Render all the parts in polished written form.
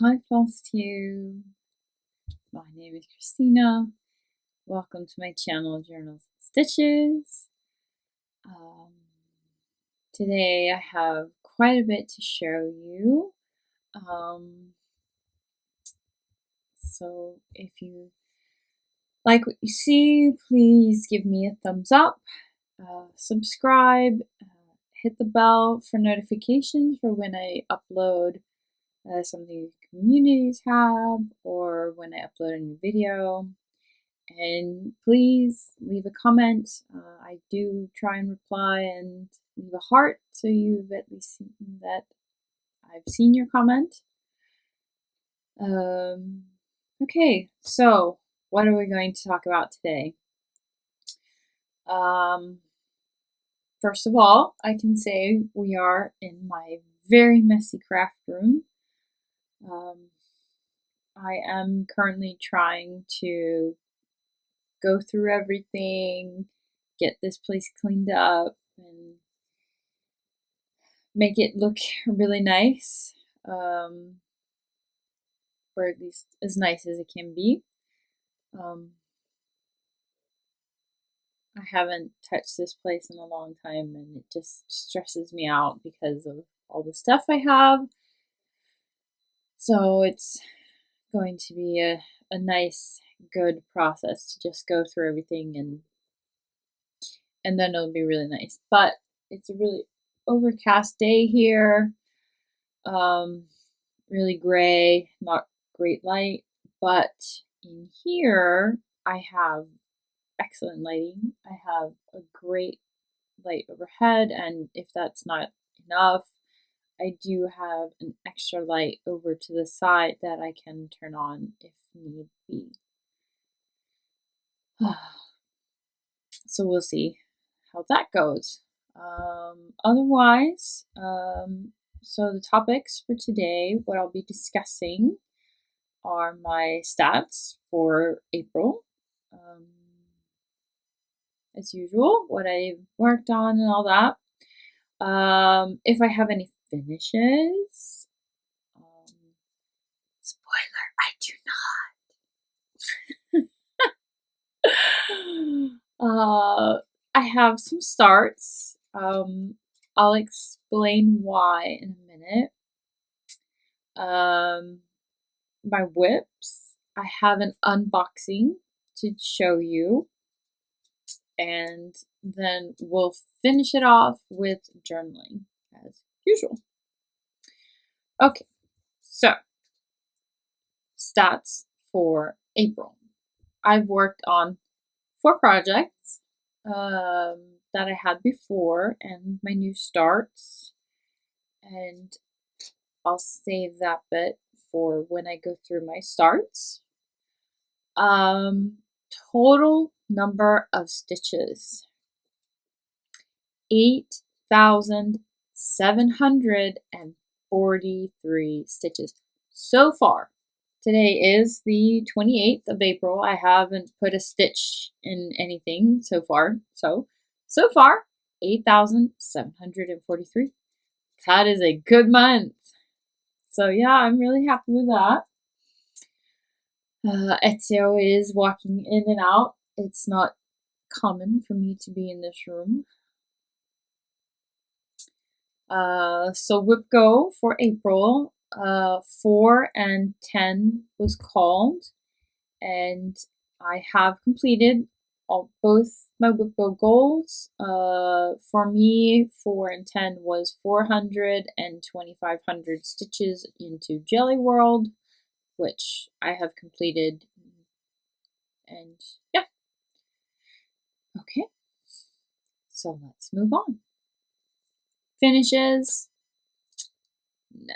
Hi Flosstube, my name is Christina. Welcome to my channel, Journals and Stitches. Um, Today I have quite a bit to show you. So if you like what you see, please give me a thumbs up, subscribe, hit the bell for notifications for when I upload something the communities have or when I upload a new video. And please leave a comment. I do try and reply and leave a heart so you've at least seen that I've seen your comment. Okay, so what are we going to talk about today? First of all, I can say we are in my very messy craft room. I am currently trying to go through everything, get this place cleaned up, and make it look really nice, or at least as nice as it can be. I haven't touched this place in a long time, and it just stresses me out because of all the stuff I have. So it's going to be a nice, good process to just go through everything, and then it'll be really nice. But it's a really overcast day here. Really gray, not great light, but in here I have excellent lighting. I have a great light overhead, and if that's not enough, I do have an extra light over to the side that I can turn on if need be. So we'll see how that goes. Otherwise, so the topics for today, what I'll be discussing are my stats for April. As usual, what I've worked on and all that. If I have any finishes. Spoiler, I do not. I have some starts. I'll explain why in a minute. My whips, I have an unboxing to show you, and then we'll finish it off with journaling as usual. Okay, so stats for April. I've worked on 4 projects that I had before and my new starts, and I'll save that bit for when I go through my starts. Total number of stitches, 8,743 stitches so far. Today is the 28th of April. I haven't put a stitch in anything so far. So far, 8,743. That is a good month. So yeah, I'm really happy with that. Ezio is walking in and out. It's not common for me to be in this room. So whip go for April. 4 and 10 was called, and I have completed both my whip go goals. For me, 4 and 10 was 400 and 2,500 stitches into Jelly World, which I have completed, and yeah. Okay, so let's move on. Finishes? No.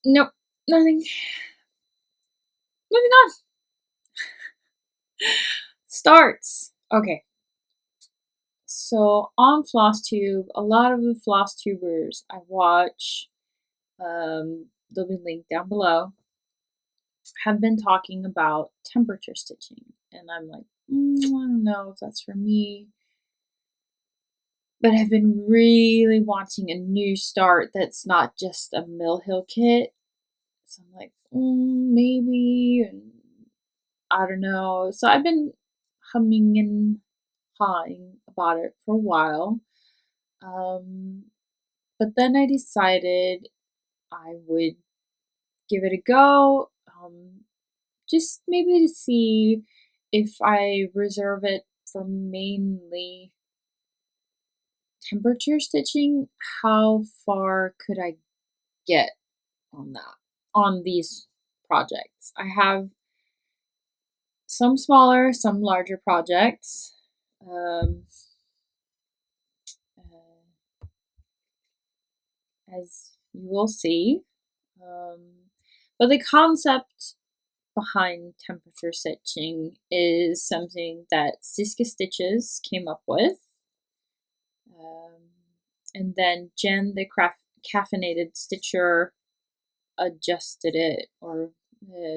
Nope, nothing. Moving on. Starts. Okay. So on Flosstube, a lot of the Flosstubers I watch, they'll be linked down below, have been talking about temperature stitching. And I'm like, I don't know if that's for me. but I've been really wanting a new start that's not just a Mill Hill kit. So I'm like, maybe, and I don't know. So I've been humming and hawing about it for a while. But then I decided I would give it a go, just maybe to see if I reserve it for mainly temperature stitching, how far could I get on that, on these projects. I have some smaller, some larger projects. As you will see. But the concept behind temperature stitching is something that Siska Stitches came up with. And then Jen, the caffeinated stitcher, adjusted it or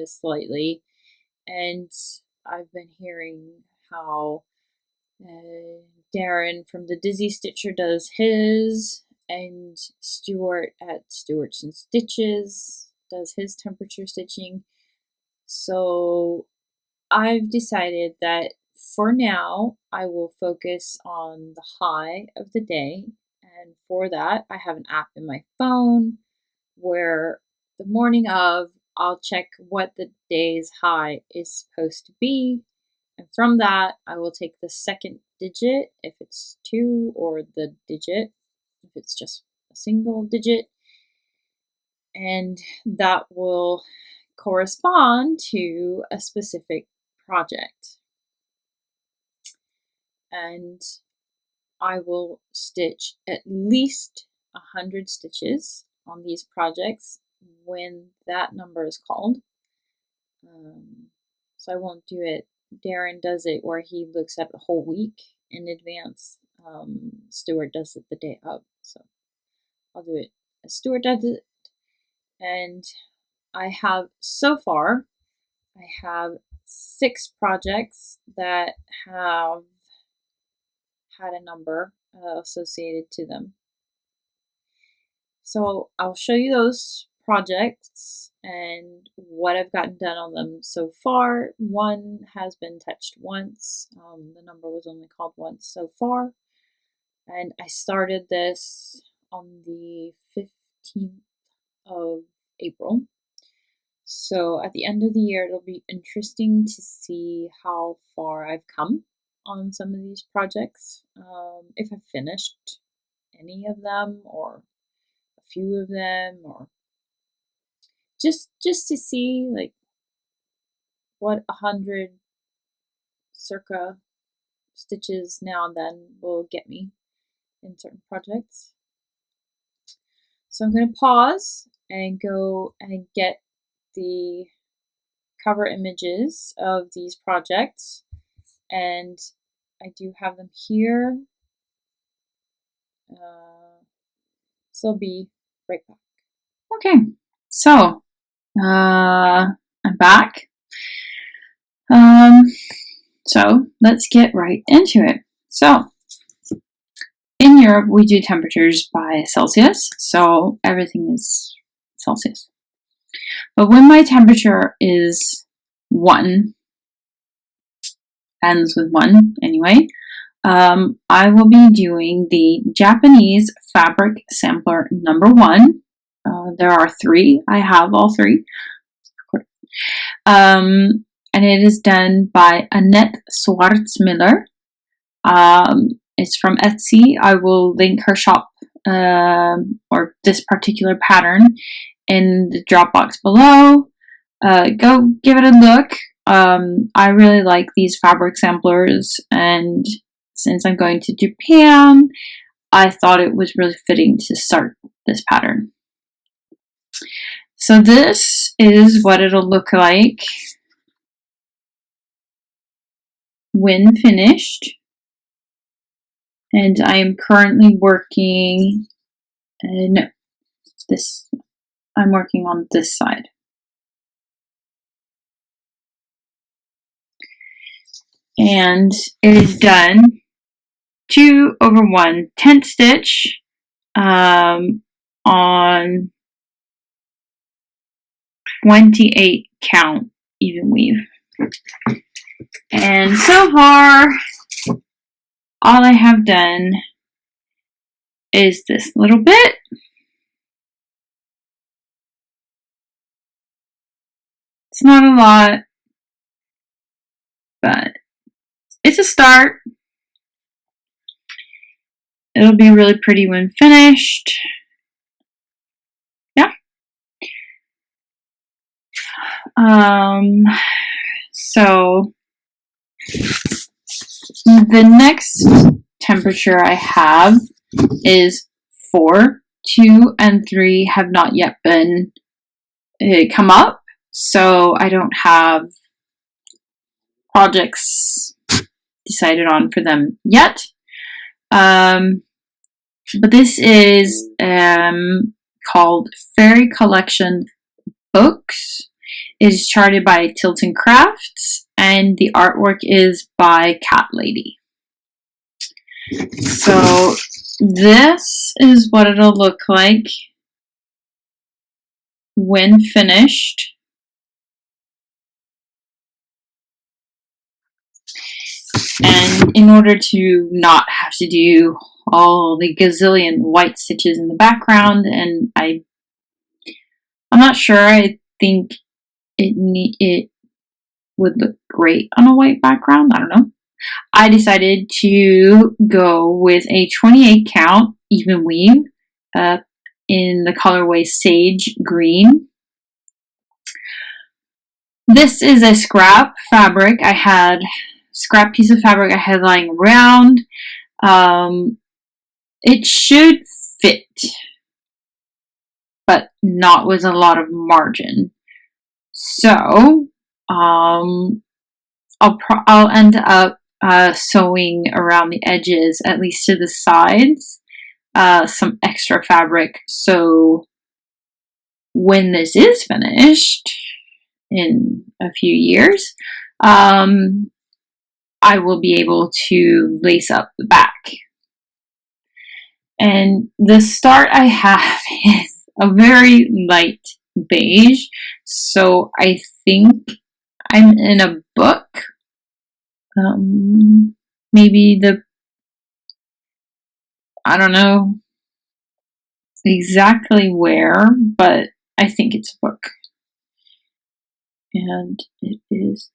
slightly. And I've been hearing how Darren from the Dizzy Stitcher does his, and Stuart at Stuarts and Stitches does his temperature stitching. So I've decided that for now I will focus on the high of the day, and for that I have an app in my phone where the morning of I'll check what the day's high is supposed to be, and from that I will take the second digit if it's 2, or the digit if it's just a single digit, and that will correspond to a specific project. And I will stitch at least 100 stitches on these projects when that number is called. So I won't do it. Darren does it where he looks at the whole week in advance. Stuart does it the day of. So I'll do it as Stuart does it. And I have, so far, I have 6 projects that have had a number associated to them. So I'll show you those projects and what I've gotten done on them so far. One has been touched once. The number was only called once so far. And I started this on the 15th of April. So at the end of the year, it'll be interesting to see how far I've come on some of these projects. If I've finished any of them, or a few of them, or just to see like what 100 circa stitches now and then will get me in certain projects. So I'm going to pause and go and get the cover images of these projects, and I do have them here. So I'll be right back. Okay, so I'm back. So let's get right into it. So in Europe, we do temperatures by Celsius, so everything is Celsius. But when my temperature is 1, ends with 1 anyway, I will be doing the Japanese fabric sampler number 1. There are 3. I have all 3. And it is done by Annette Swartzmiller. It's from Etsy. I will link her shop or this particular pattern in the Dropbox below. Go give it a look. I really like these fabric samplers, and since I'm going to Japan, I thought it was really fitting to start this pattern. So this is what it'll look like when finished. And I am currently working, I'm working on this side. And it is done 2/1 tent stitch on 28 count even weave. And so far, all I have done is this little bit. It's not a lot, but it's a start. It'll be really pretty when finished. Yeah. So the next temperature I have is 4, 2, and 3 have not yet been come up, so I don't have projects decided on for them yet. But this is called Fairy Collection Books. It is charted by Tilton Crafts, and the artwork is by Cat Lady. So this is what it'll look like when finished. And in order to not have to do all the gazillion white stitches in the background, and I'm not sure, I think it would look great on a white background, I don't know. I decided to go with a 28 count even weave in the colorway Sage Green. This is a scrap fabric scrap piece of fabric I had lying around. It should fit, but not with a lot of margin. So I'll end up sewing around the edges, at least to the sides, some extra fabric. So when this is finished in a few years, I will be able to lace up the back. And the start I have is a very light beige, so I think I'm in a book. Maybe I don't know exactly where, but I think it's a book. And it is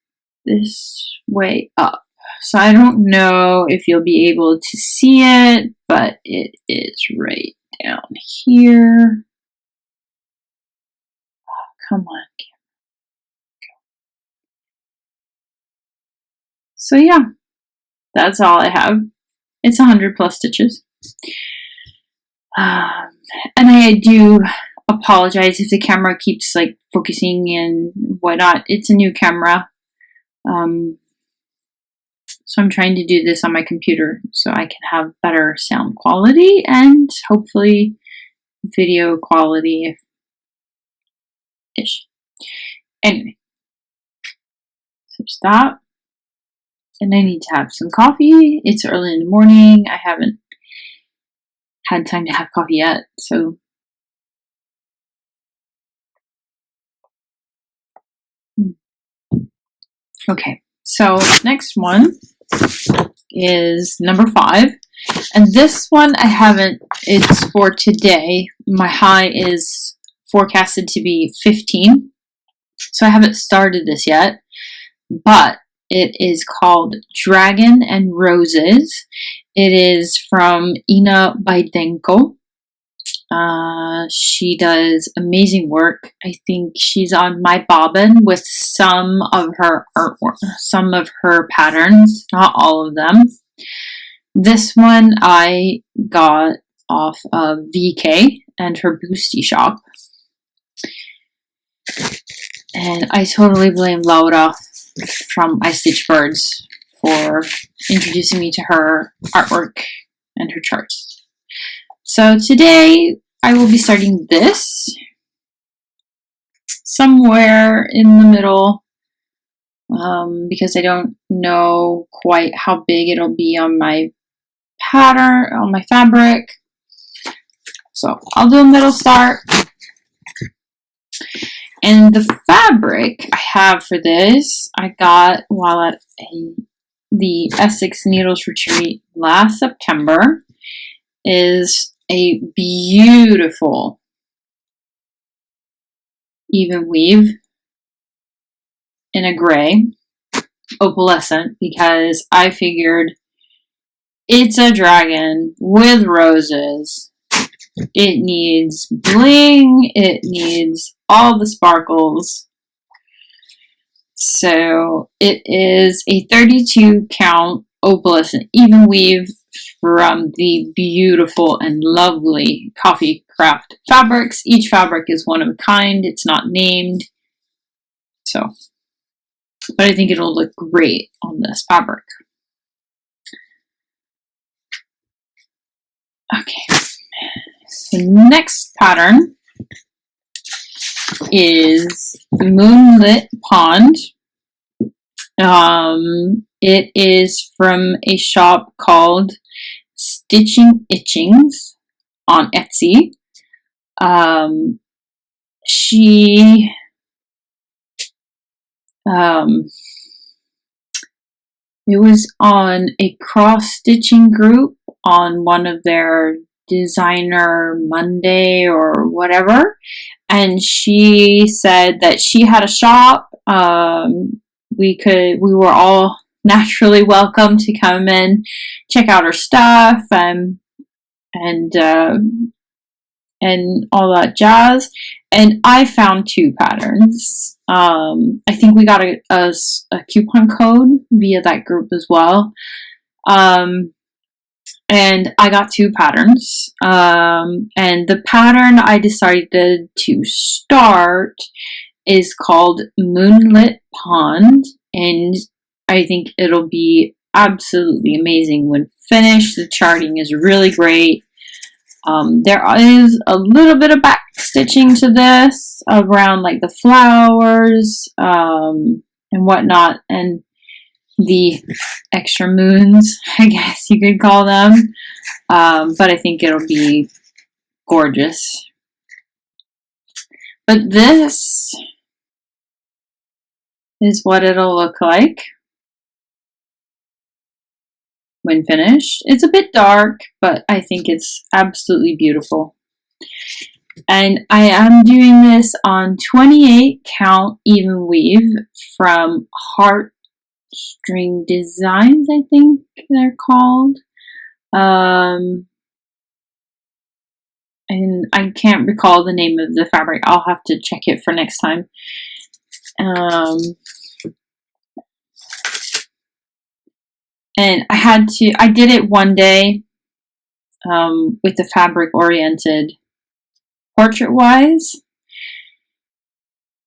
this way up. So I don't know if you'll be able to see it, but it is right down here. Oh, come on, camera. So yeah, that's all I have. It's 100+ stitches. And I do apologize if the camera keeps like focusing and whatnot. It's a new camera. So I'm trying to do this on my computer so I can have better sound quality and hopefully video quality ish. Anyway, so stop. And I need to have some coffee. It's early in the morning. I haven't had time to have coffee yet, so okay. So next one is number 5, and this one I haven't, it's for today. My high is forecasted to be 15, so I haven't started this yet, but it is called Dragon and Roses. It is from Ina Baidenko. She does amazing work. I think she's on my bobbin with some of her artwork, some of her patterns, not all of them. This one I got off of VK and her Boosty shop. And I totally blame Laura from I Stitch Birds for introducing me to her artwork and her charts. So today I will be starting this somewhere in the middle because I don't know quite how big it'll be on my pattern, on my fabric. So I'll do a middle start. And the fabric I have for this, I got while at the Essex Needles Retreat last September, is a beautiful even weave in a gray, opalescent, because I figured it's a dragon with roses. It needs bling, it needs all the sparkles. So it is a 32 count opalescent even weave from the beautiful and lovely Coffee Craft fabrics. Each fabric is one of a kind, it's not named. So, but I think it'll look great on this fabric. Okay. The next pattern is Moonlit Pond. It is from a shop called Stitching Itchings on Etsy. It was on a cross-stitching group on one of their Designer Monday or whatever, and she said that she had a shop. We were all naturally welcome to come and check out her stuff and all that jazz. And I found two patterns. I think we got a coupon code via that group as well. And I got two patterns. And the pattern I decided to start is called Moonlit Pond. And I think it'll be absolutely amazing when finished. The charting is really great. There is a little bit of back stitching to this around like the flowers and whatnot, and the extra moons, I guess you could call them. But I think it'll be gorgeous. But this is what it'll look like when finished. It's a bit dark, but I think it's absolutely beautiful. And I am doing this on 28 count even weave from Heartstring Designs, I think they're called. And I can't recall the name of the fabric. I'll have to check it for next time. And I did it one day with the fabric oriented portrait wise.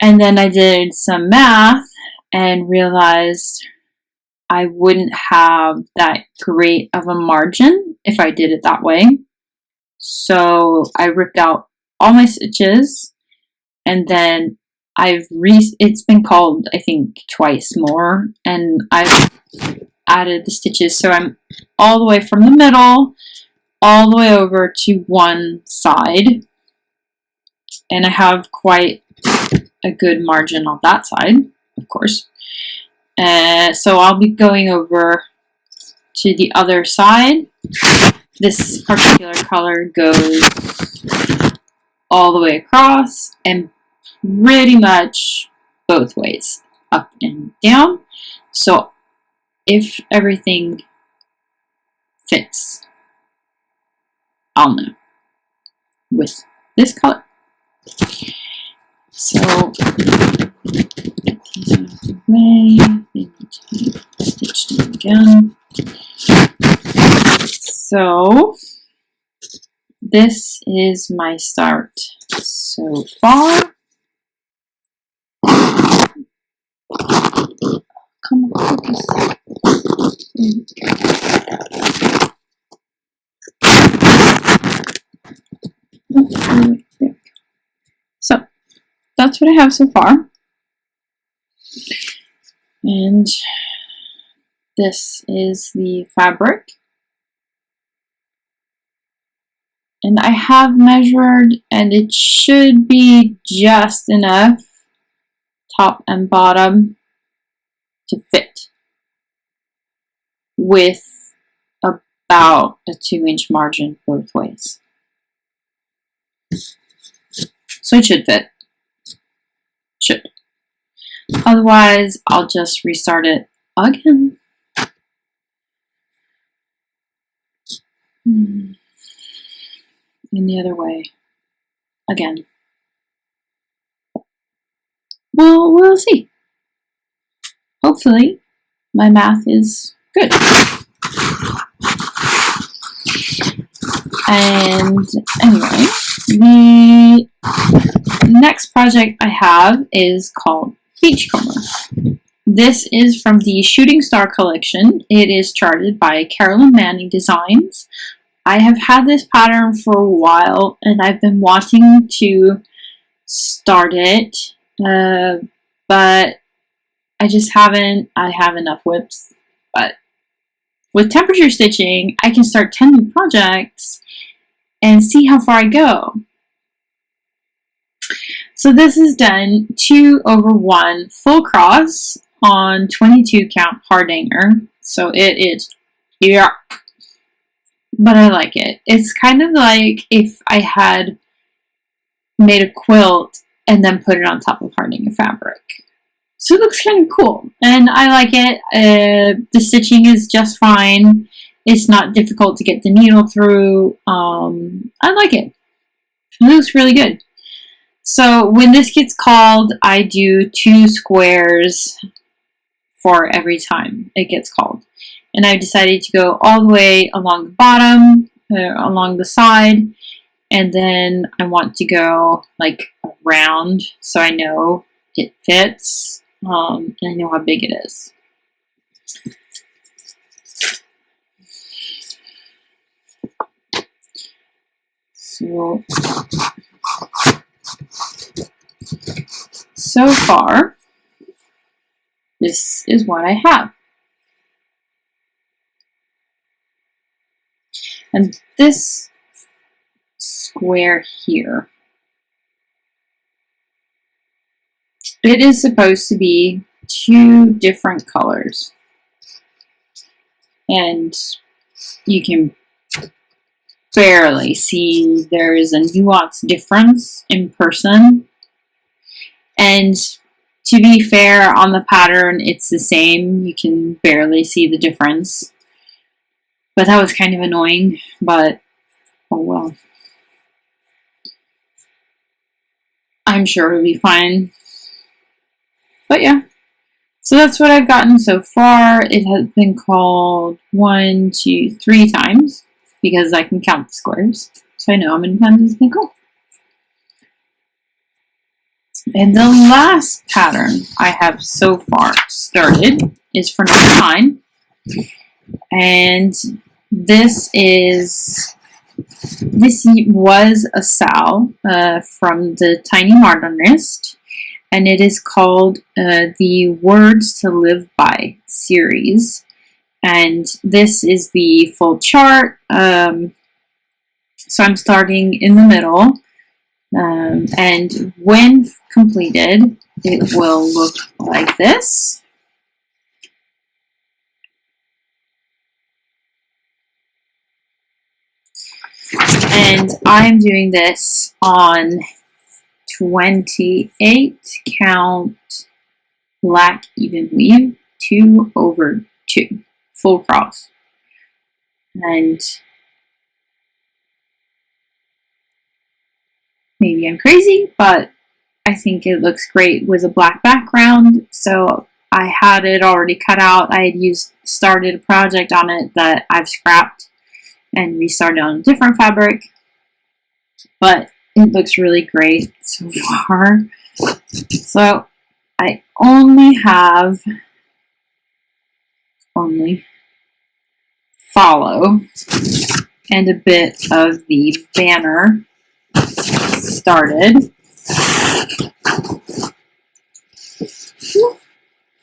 And then I did some math and realized I wouldn't have that great of a margin if I did it that way. So I ripped out all my stitches, and then it's been called, I think, twice more, and I've added the stitches, so I'm all the way from the middle all the way over to one side, and I have quite a good margin on that side, of course. So I'll be going over to the other side. This particular color goes all the way across and pretty much both ways, up and down. So if everything fits, I'll know with this color. So these out of the way, they need to be stitched in again. So this is my start so far. Come on, focus. So that's what I have so far. And this is the fabric. And I have measured, and it should be just enough top and bottom to fit with about a 2-inch margin both ways. So it should fit. Should. Otherwise, I'll just restart it again. In the other way. Again. Well, we'll see. Hopefully, my math is good. And anyway, the next project I have is called Beachcomber. This is from the Shooting Star collection. It is charted by Carolyn Manning Designs. I have had this pattern for a while, and I've been wanting to start it, but I just haven't. I have enough whips, but with temperature stitching, I can start 10 new projects and see how far I go. So this is done 2/1 full cross on 22 count hardanger. So it is, yeah, but I like it. It's kind of like if I had made a quilt and then put it on top of hardanger fabric. So it looks kind of cool, and I like it. The stitching is just fine. It's not difficult to get the needle through. I like it. It looks really good. So when this gets called, I do 2 squares for every time it gets called. And I decided to go all the way along the bottom, along the side, and then I want to go like around so I know it fits, and I know how big it is. So far, this is what I have. And this square here, it is supposed to be 2 different colors. And you can barely see there is a nuance difference in person. And to be fair, on the pattern, it's the same. You can barely see the difference. But that was kind of annoying, but oh well. I'm sure it'll be fine. But yeah. So that's what I've gotten so far. It has been called 1, 2, 3 times because I can count the squares. So I know how many times it's been called. And the last pattern I have so far started is for number 9. And this was a Sal from the Tiny Modernist, and it is called the Words to Live By series. And this is the full chart. So I'm starting in the middle. And when completed, it will look like this. And I'm doing this on 28 count black even weave 2/2 full cross. And maybe I'm crazy, but I think it looks great with a black background. So I had it already cut out. I had started a project on it that I've scrapped and restarted on a different fabric. But it looks really great so far. So I only have follow and a bit of the banner started.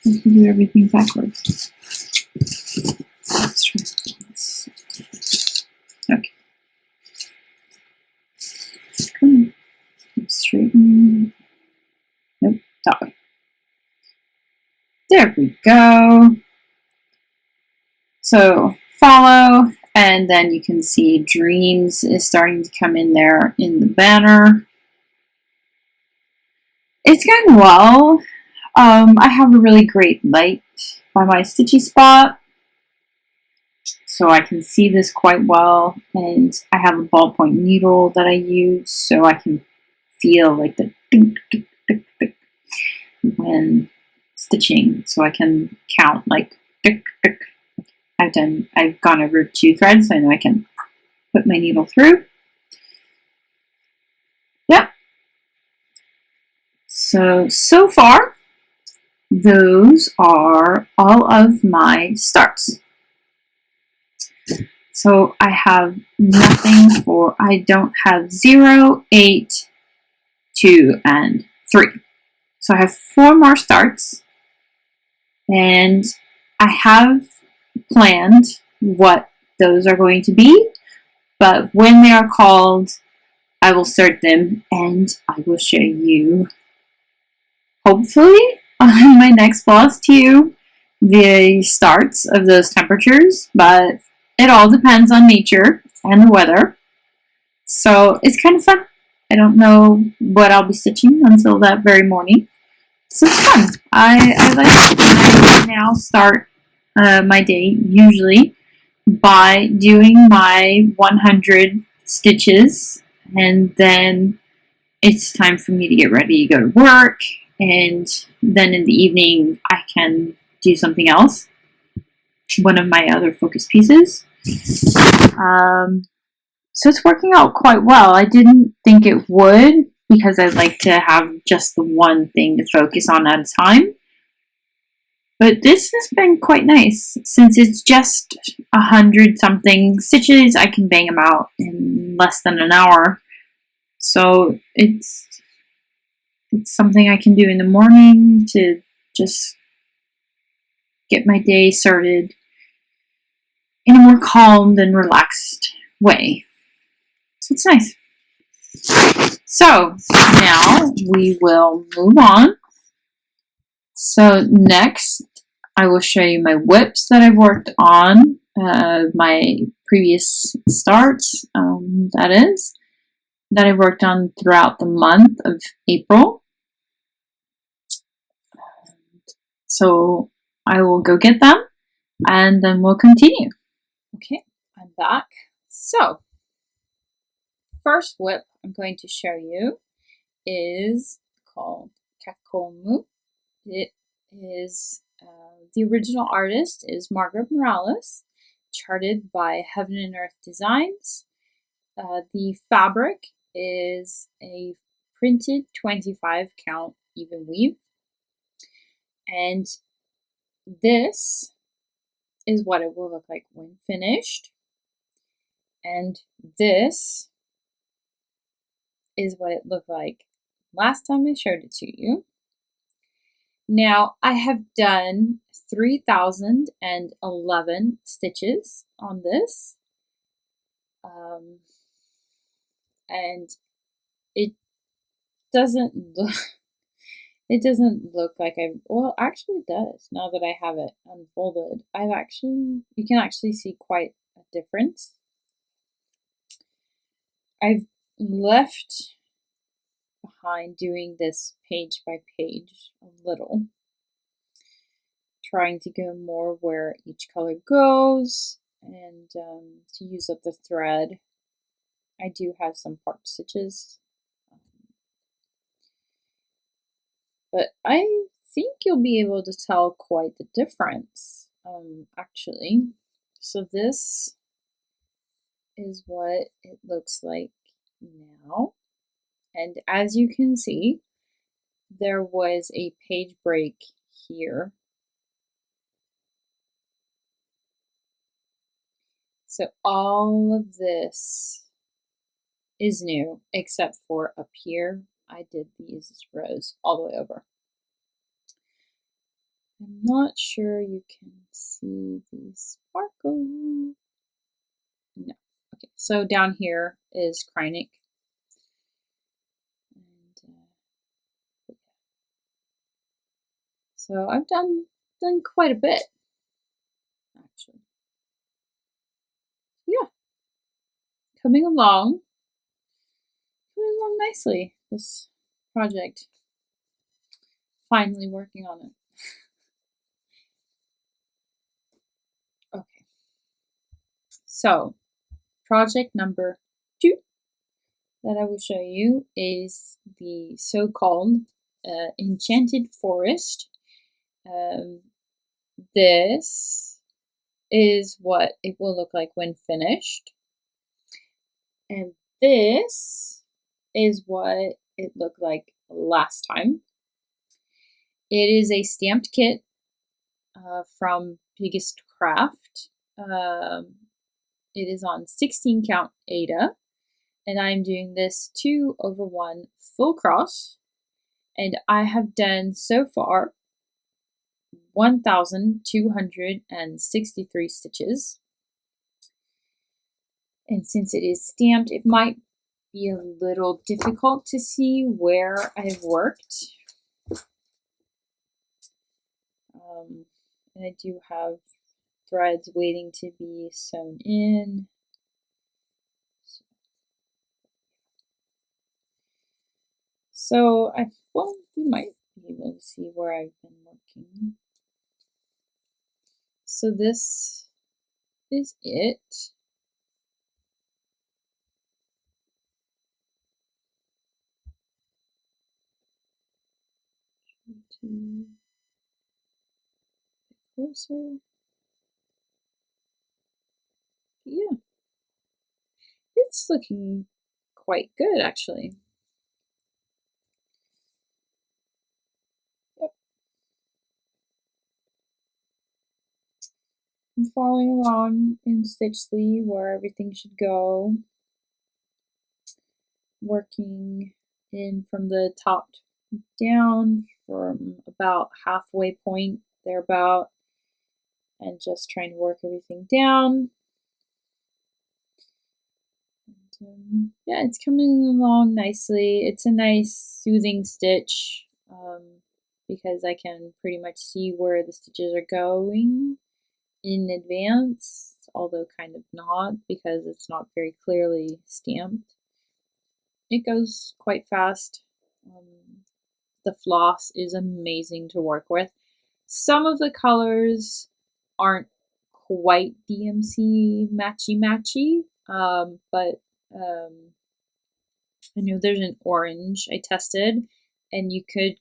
I can do everything backwards. That's right. Okay. There we go. So follow, and then you can see dreams is starting to come in there in the banner. It's going well. I have a really great light by my stitchy spot, so I can see this quite well, and I have a ballpoint needle that I use so I can feel like the tick, tick, tick, tick when stitching, so I can count like tick, tick. I've gone over 2 threads, so I know I can put my needle through. Yep. So far, those are all of my starts. So I have nothing for, I don't have 0, 8, 2, and 3. So I have 4 more starts, and I have planned what those are going to be, but when they are called, I will start them and I will show you, hopefully, on my next Flosstube, the starts of those temperatures, but it all depends on nature and the weather. So it's kind of fun. I don't know what I'll be stitching until that very morning. So it's fun. I like it. I now start my day usually by doing my 100 stitches, and then it's time for me to get ready to go to work, and then in the evening I can do something else, one of my other focus pieces. So it's working out quite well. I didn't think it would, because I like to have just the one thing to focus on at a time. But this has been quite nice. Since it's just 100 something stitches, I can bang them out in less than an hour. So it's something I can do in the morning to just get my day started in a more calmed and relaxed way. So it's nice. So now we will move on. So next, I will show you my whips that I've worked on, my previous starts, that I worked on throughout the month of April. So I will go get them, and then we'll continue. Okay, I'm back. So, first whip I'm going to show you is called Kakomu. It is, the original artist is Margaret Morales, charted by Heaven and Earth Designs. The fabric is a printed 25 count even weave. And this is what it will look like when finished. And this is what it looked like last time I showed it to you. Now, I have done 3,011 stitches on this. And it doesn't look, like well, actually it does, now that I have it unfolded. You can actually see quite a difference. I've left behind doing this page by page a little, trying to go more where each color goes, and to use up the thread. I do have some part stitches, but I think you'll be able to tell quite the difference, actually. So this is what it looks like now. And as you can see, there was a page break here. So all of this is new, except for up here. I did these rows all the way over. I'm not sure you can see the sparkle. No. Okay, so down here is Kreinik. And so I've done done quite a bit, actually. Yeah, coming along nicely, this project. Finally working on it. Okay. So, project number 2 that I will show you is the so-called Enchanted Forest. This is what it will look like when finished. And this is what it looked like last time. It is a stamped kit from Biggest Craft. It is on 16 count Ada, and I'm doing this 2/1 full cross, and I have done so far 1,263 stitches. And since it is stamped, it might be a little difficult to see where I've worked. And I do have threads waiting to be sewn in. So you might be able to see where I've been working. So this is it. Closer. Yeah, it's looking quite good actually. Yep. I'm following along in Stitchly where everything should go. Working in from the top down from about halfway point thereabout, and just trying to work everything down. And, yeah, it's coming along nicely. It's a nice soothing stitch because I can pretty much see where the stitches are going in advance, although kind of not because it's not very clearly stamped. It goes quite fast. The floss is amazing to work with. Some of the colors aren't quite DMC matchy, but I know there's an orange I tested, and you could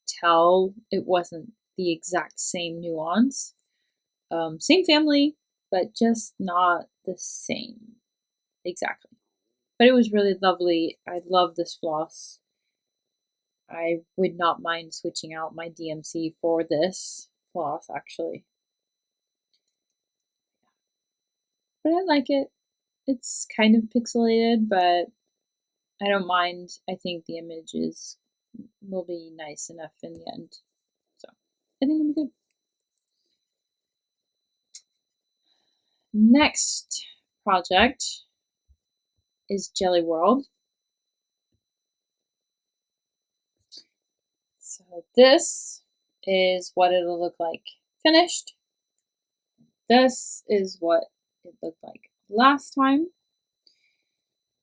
tell it wasn't the exact same nuance. Same family, but just not the same exactly. But it was really lovely. I love this floss. I would not mind switching out my DMC for this floss, actually. But I like it. It's kind of pixelated, but I don't mind. I think the images will be nice enough in the end. So I think I'm good. Next project is Jelly World. So this is what it'll look like finished. This is what it looked like last time.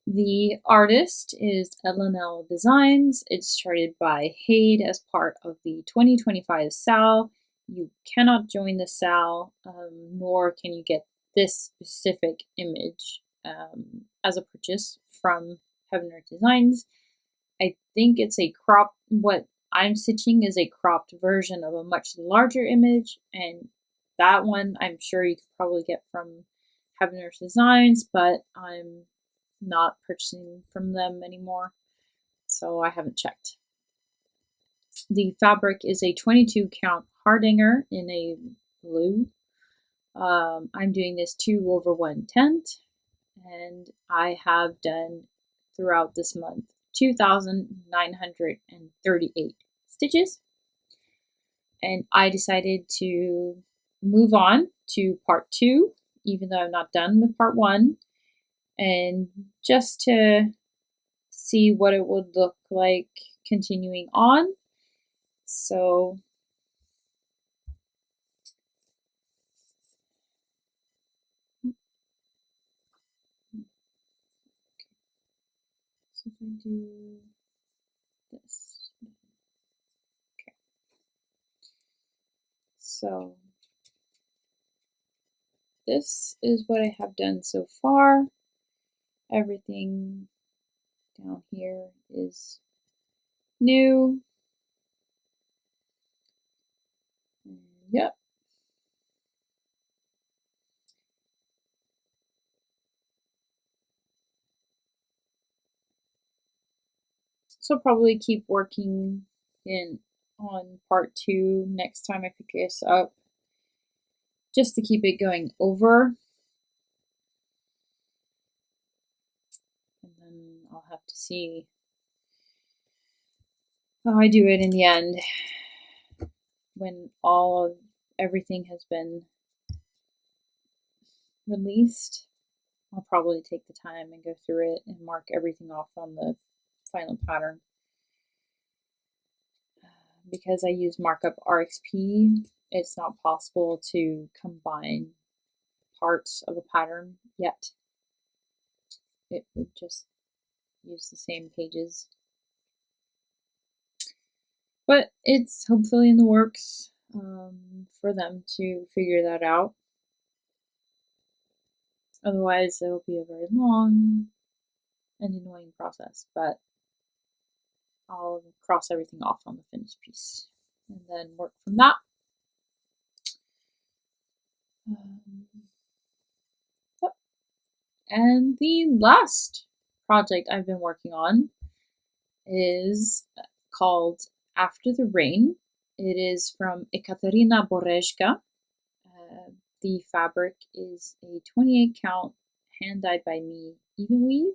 The artist is L&L Designs. It's charted by Haid as part of the 2025 SAL. You cannot join the SAL, nor can you get this specific image as a purchase from Heaven Earth Designs. I think it's a crop. What I'm stitching is a cropped version of a much larger image, and that one I'm sure you could probably get from Heaven Earth Designs, but I'm not purchasing from them anymore, so I haven't checked. The fabric is a 22 count Hardanger in a blue. I'm doing this 2/1 tent, and I have done throughout this month 2,938 stitches, and I decided to move on to part 2, even though I'm not done with part 1, and just to see what it would look like continuing on. So So if I do this, okay. So this is what I have done so far. Everything down here is new. Yep. So I'll probably keep working on part 2 next time I pick this up, just to keep it going over. And then I'll have to see how I do it in the end when everything has been released. I'll probably take the time and go through it and mark everything off on the final pattern. Because I use markup RXP, it's not possible to combine parts of a pattern yet. It would just use the same pages. But it's hopefully in the works for them to figure that out. Otherwise, it'll be a very long and annoying process, but I'll cross everything off on the finished piece and then work from that. Yep. And the last project I've been working on is called After the Rain. It is from Ekaterina Borezhka. The fabric is a 28 count hand dyed by me even weave.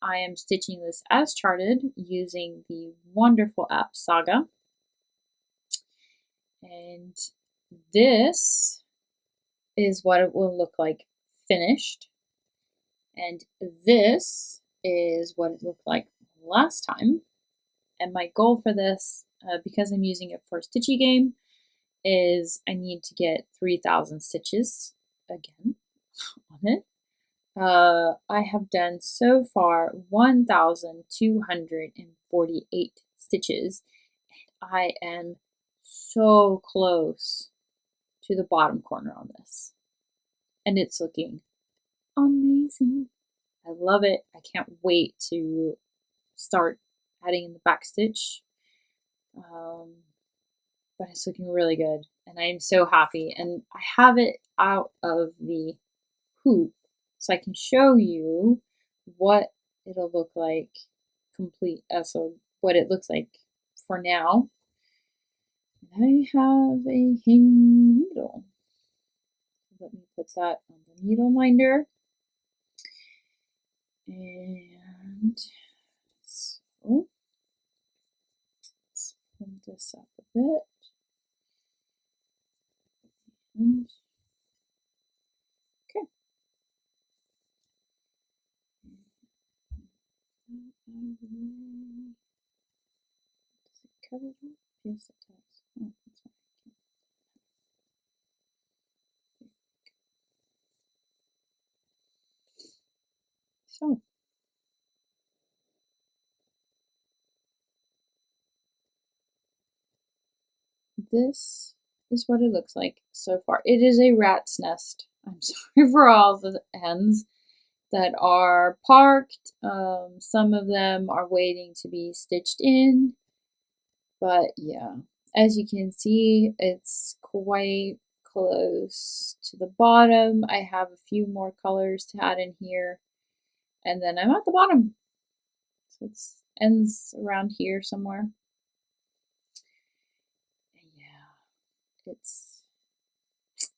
I am stitching this as charted using the wonderful app Saga. And this is what it will look like finished. And this is what it looked like last time. And my goal for this, because I'm using it for a stitchy game, is I need to get 3,000 stitches again on it. I have done so far 1,248 stitches. And I am so close to the bottom corner on this. And it's looking amazing. I love it. I can't wait to start adding in the back stitch. But it's looking really good and I am so happy. And I have it out of the hoop so I can show you what it'll look like complete. So what it looks like for now. And I have a hanging needle. Let me put that on the needle minder. And so let's pull this up a bit. Okay. Does it cover it? Yes, it does. Oh, that's fine. So this is what it looks like so far. It is a rat's nest. I'm sorry for all the ends that are parked. Some of them are waiting to be stitched in. But yeah, as you can see, it's quite close to the bottom. I have a few more colors to add in here. And then I'm at the bottom. So it ends around here somewhere. Yeah,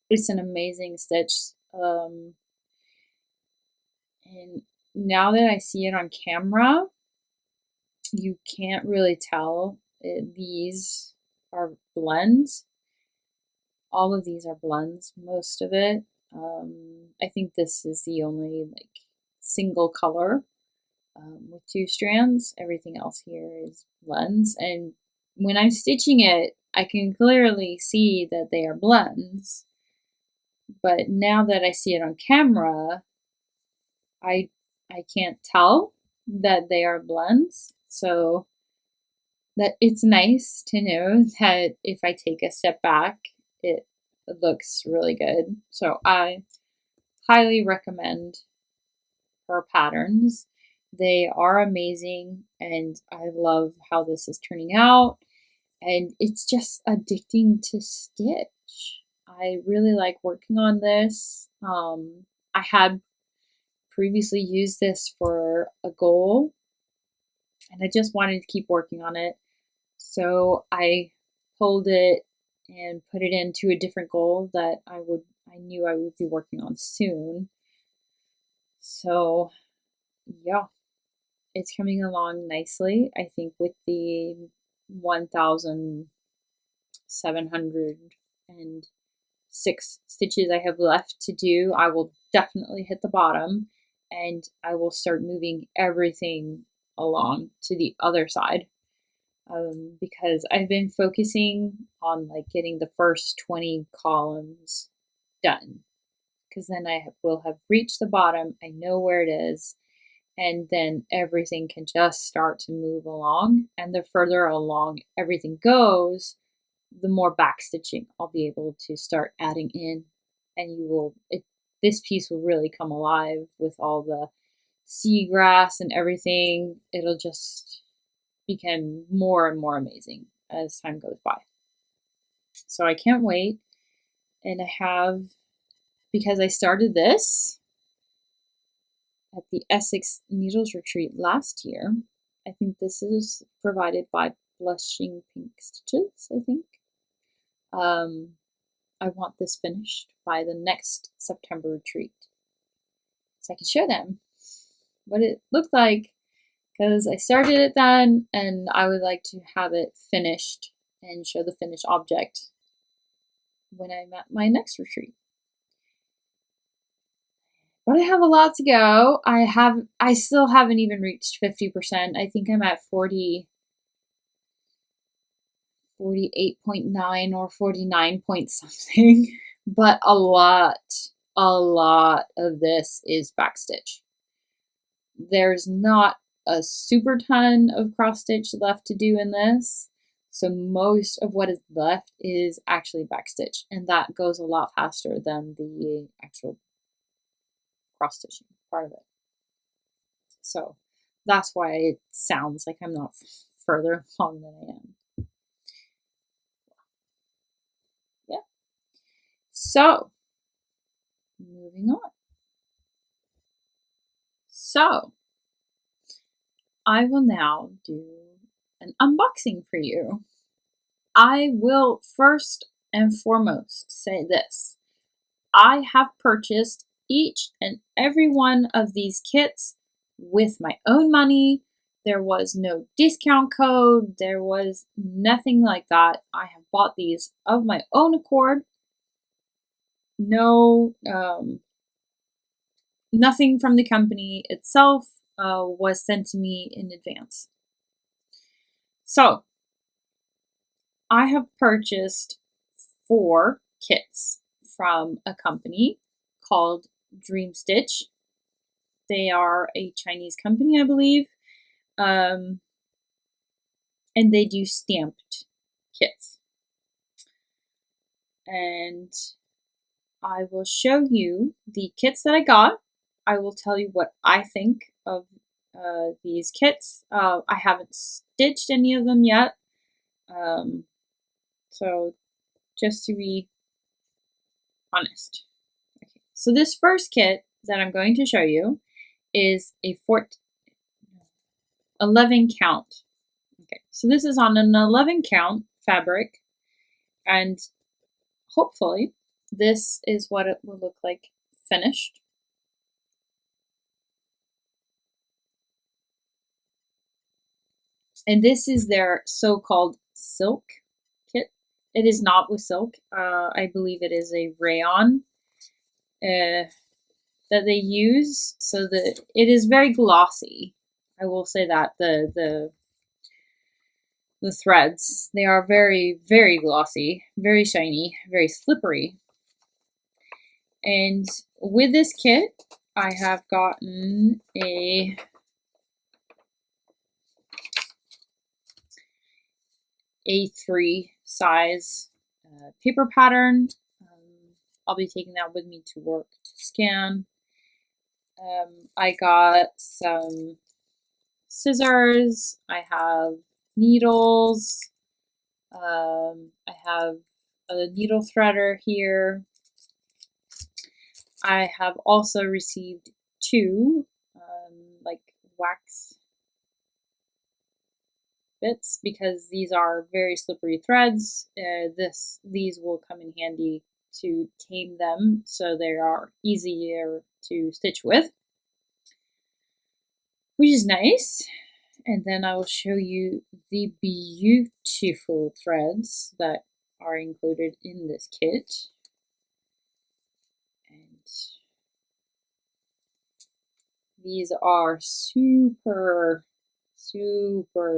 it's an amazing stitch. And now that I see it on camera, you can't really tell these are blends. All of these are blends, most of it. I think this is the only single color with 2 strands. Everything else here is blends. And when I'm stitching it, I can clearly see that they are blends. But now that I see it on camera, I can't tell. that they are blends. So that it's nice to know that if I take a step back, it looks really good. So I highly recommend her patterns. They are amazing, and I love how this is turning out. And it's just addicting to stitch. I really like working on this. I had previously used this for a goal, and I just wanted to keep working on it. So I pulled it and put it into a different goal that I knew I would be working on soon. So yeah, it's coming along nicely. I think with the 1,706 stitches I have left to do, I will definitely hit the bottom, and I will start moving everything along to the other side. Because I've been focusing on like getting the first 20 columns done, because then I will have reached the bottom. I know where it is, and then everything can just start to move along. And the further along everything goes, the more backstitching I'll be able to start adding in, and this piece will really come alive with all the seagrass and everything. It'll just become more and more amazing as time goes by. So I can't wait. And because I started this at the Essex Needles Retreat last year, I think this is provided by Blushing Pink Stitches, I think. I want this finished by the next September retreat, so I can show them what it looked like, because I started it then, and I would like to have it finished and show the finished object when I'm at my next retreat. But I have a lot to go. I still haven't even reached 50%. I think I'm at 48.9 or 49 point something. But a lot of this is backstitch. There's not a super ton of cross stitch left to do in this. So most of what is left is actually backstitch, and that goes a lot faster than the actual cross stitching part of it. So that's why it sounds like I'm not further along than I am. Yeah. So moving on. So I will now do an unboxing for you. I will first and foremost say this. I have purchased each and every one of these kits with my own money. There was no discount code. There was nothing like that. I have bought these of my own accord. No, nothing from the company itself was sent to me in advance. So I have purchased 4 kits from a company called Dream Stitch. They are a Chinese company, I believe, and they do stamped kits. And I will show you the kits that I got. I will tell you what I think of these kits. I haven't stitched any of them yet, so just to be honest. Okay. So this first kit that I'm going to show you is a 11 count. Okay, so this is on an 11 count fabric, and hopefully this is what it will look like finished. And this is their so-called silk kit. It is not with silk. I believe it is a rayon that they use, so that it is very glossy. I will say that the threads, they are very, very glossy, very shiny, very slippery. And with this kit, I have gotten a A3 size paper pattern. I'll be taking that with me to work to scan. I got some scissors. I have needles. I have a needle threader here. I have also received two like wax bits because these are very slippery threads. These will come in handy to tame them so they are easier to stitch with, which is nice. And then I will show you the beautiful threads that are included in this kit. And these are super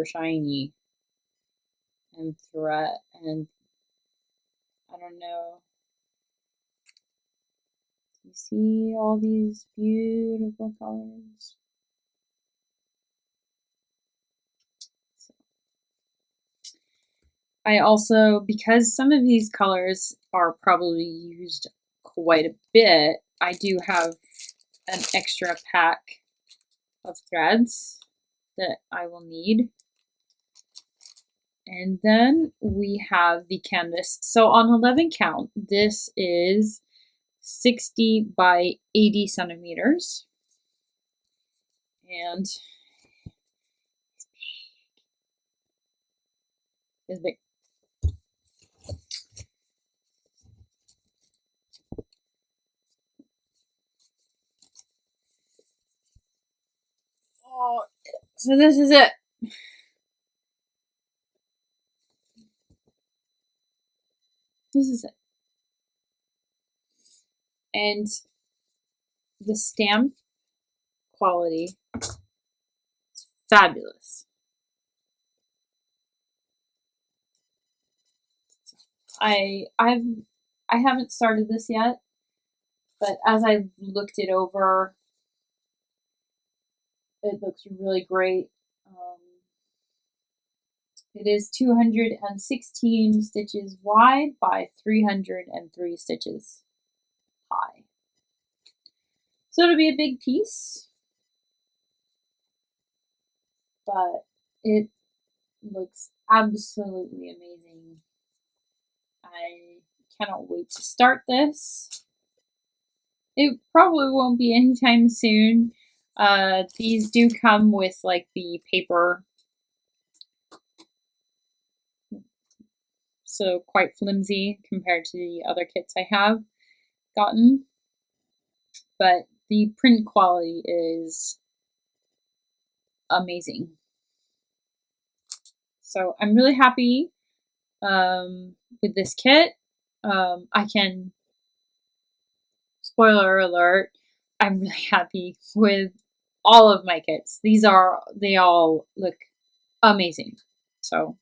shiny and thread, and I don't know. You see all these beautiful colors? I also, because some of these colors are probably used quite a bit, I do have an extra pack of threads that I will need. And then we have the canvas. So on 11 count, this is 60 by 80 centimeters. And it's big. Oh, so this is it. This is it. And the stamp quality is fabulous. I haven't started this yet, but as I looked it over, it looks really great. It is 216 stitches wide by 303 stitches high. So it'll be a big piece, but it looks absolutely amazing. I cannot wait to start this. It probably won't be anytime soon. These do come with like the paper, so quite flimsy compared to the other kits I have gotten. But the print quality is amazing. So I'm really happy with this kit. I can, spoiler alert, I'm really happy with all of my kits. They all look amazing. So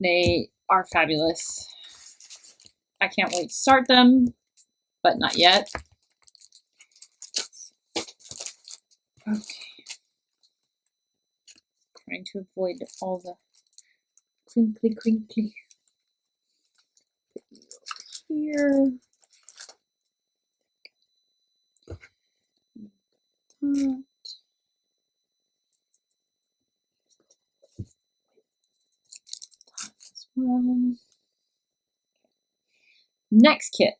they are fabulous. I can't wait to start them, but not yet. Okay. Trying to avoid all the crinkly. Here. Next kit.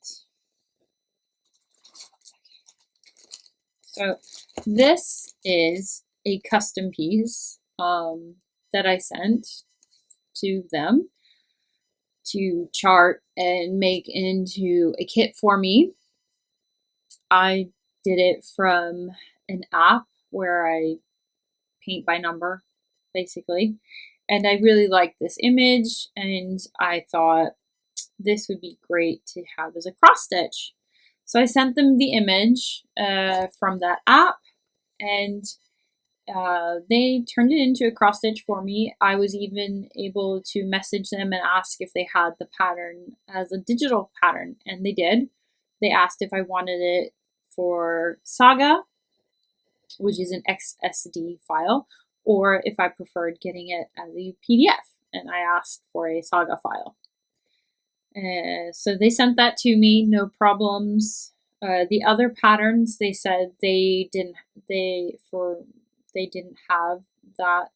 So this is a custom piece that I sent to them to chart and make into a kit for me. I did it from an app where I paint by number, basically. And I really liked this image, and I thought this would be great to have as a cross stitch. So I sent them the image from that app, and they turned it into a cross stitch for me. I was even able to message them and ask if they had the pattern as a digital pattern, and they did. They asked if I wanted it for Saga, which is an XSD file, or if I preferred getting it as a PDF, and I asked for a Saga file. So they sent that to me, no problems. The other patterns, they said they didn't have that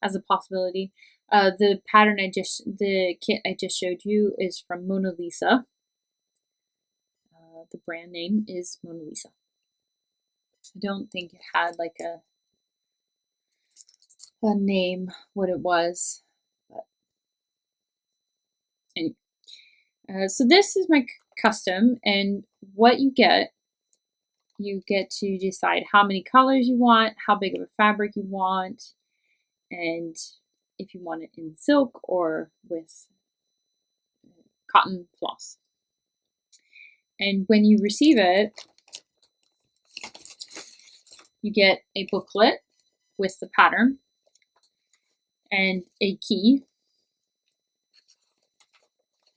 as a possibility. The kit I just showed you is from Mona Lisa. The brand name is Mona Lisa. I don't think it had like a name, what it was. But anyway. So this is my custom, and what you get to decide how many colors you want, how big of a fabric you want, and if you want it in silk or with cotton floss. And when you receive it, you get a booklet with the pattern and a key.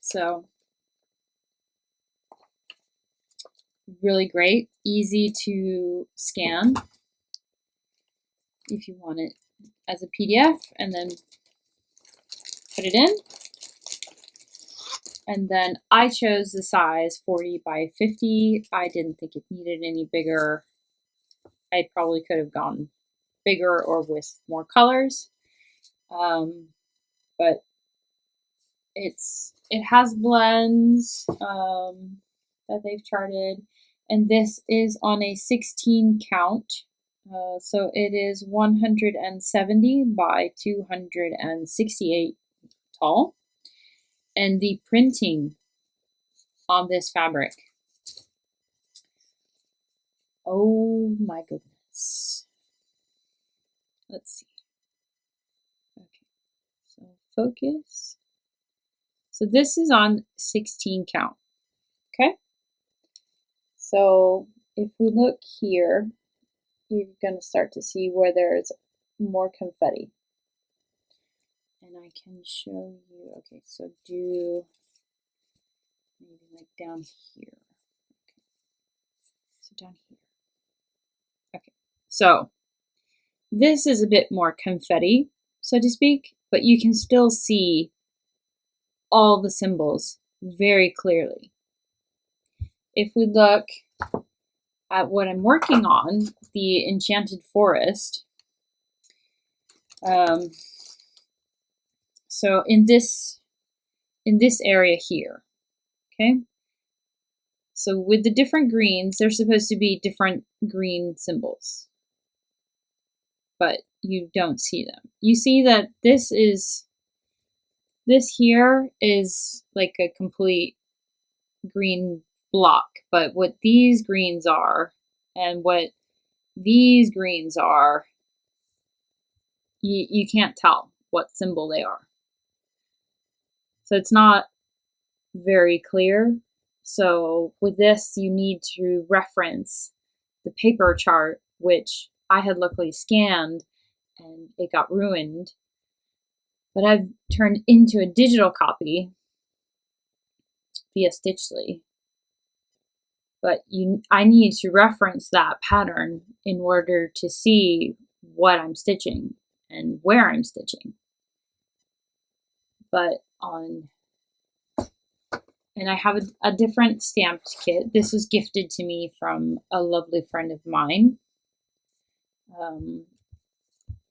So really great, easy to scan if you want it as a PDF, and then put it in. And then I chose the size 40 by 50. I didn't think it needed any bigger. I probably could have gone bigger or with more colors. But it has blends that they've charted, and this is on a 16 count. So it is 170 by 268 tall. And the printing on this fabric, oh my goodness. Let's see. Okay, so focus. So this is on 16 count. Okay. So if we look here, you're going to start to see where there's more confetti. And I can show you, okay, so do maybe like down here. Okay. So down here. Okay, so this is a bit more confetti, so to speak, but you can still see all the symbols very clearly. If we look at what I'm working on, the Enchanted Forest, so in this area here, okay? So with the different greens, there's supposed to be different green symbols, but you don't see them. You see that this here is like a complete green block, but what these greens are and what these greens are, you can't tell what symbol they are. So it's not very clear. So with this, you need to reference the paper chart, which I had luckily scanned and it got ruined. But I've turned into a digital copy via Stitchly. But I need to reference that pattern in order to see what I'm stitching and where I'm stitching. And I have a different stamped kit. This was gifted to me from a lovely friend of mine.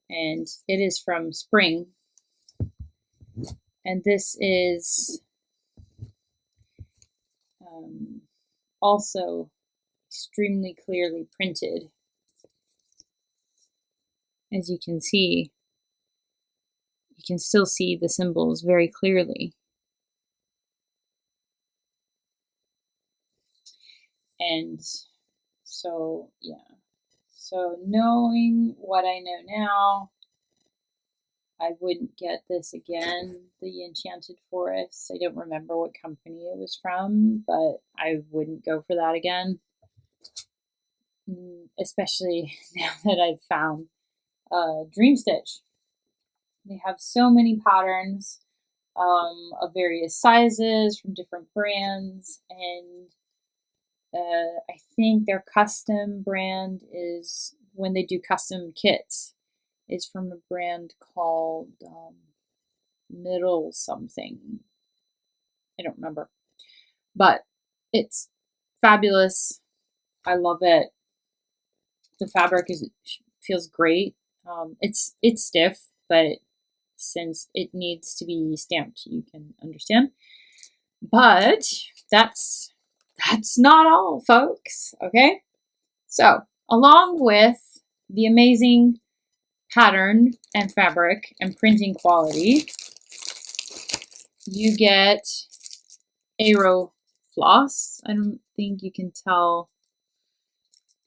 And it is from Spring. And this is also extremely clearly printed. As you can see, you can still see the symbols very clearly. And so, yeah. So knowing what I know now, I wouldn't get this again, the Enchanted Forest. I don't remember what company it was from, but I wouldn't go for that again. Especially now that I've found Dream Stitch. They have so many patterns of various sizes from different brands, and I think their custom brand is when they do custom kits. It's from a brand called Middle something. I don't remember. But it's fabulous. I love it. The fabric feels great. It's stiff, but since it needs to be stamped, you can understand. But that's not all, folks. Okay, so along with the amazing pattern and fabric and printing quality, you get Aero floss. I don't think you can tell.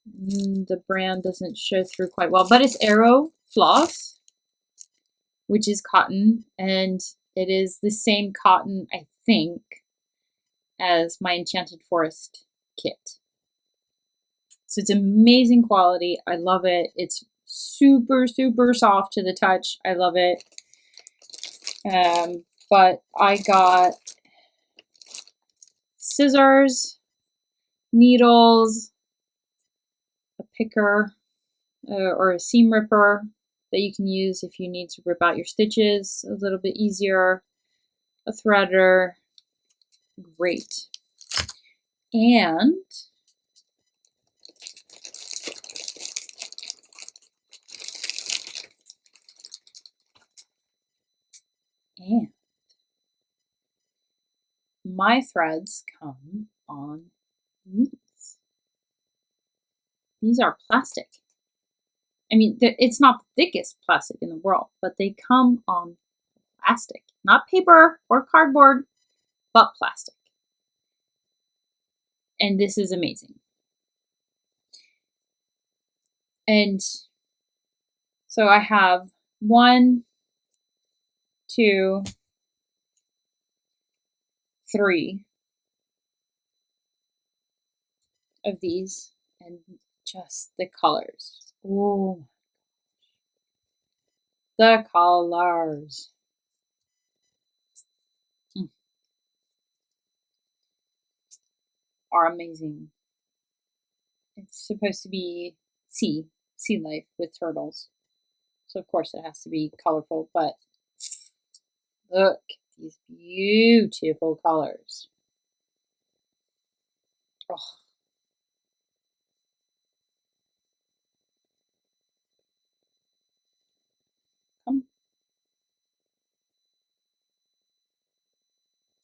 The brand doesn't show through quite well, but it's Aero floss, which is cotton, and it is the same cotton, I think, as my Enchanted Forest kit. So it's amazing quality. I love it. It's super, super soft to the touch. I love it. But I got scissors, needles, a picker, or a seam ripper that you can use if you need to rip out your stitches a little bit easier, a threader. Great. And my threads come on these. These are plastic. I mean, it's not the thickest plastic in the world, but they come on plastic. Not paper or cardboard, but plastic. And this is amazing. And so I have 1, 2, 3 of these, and just the colors. Oh, the colors. Are amazing. It's supposed to be sea life with turtles. So of course it has to be colorful, but look at these beautiful colors. Oh. Come.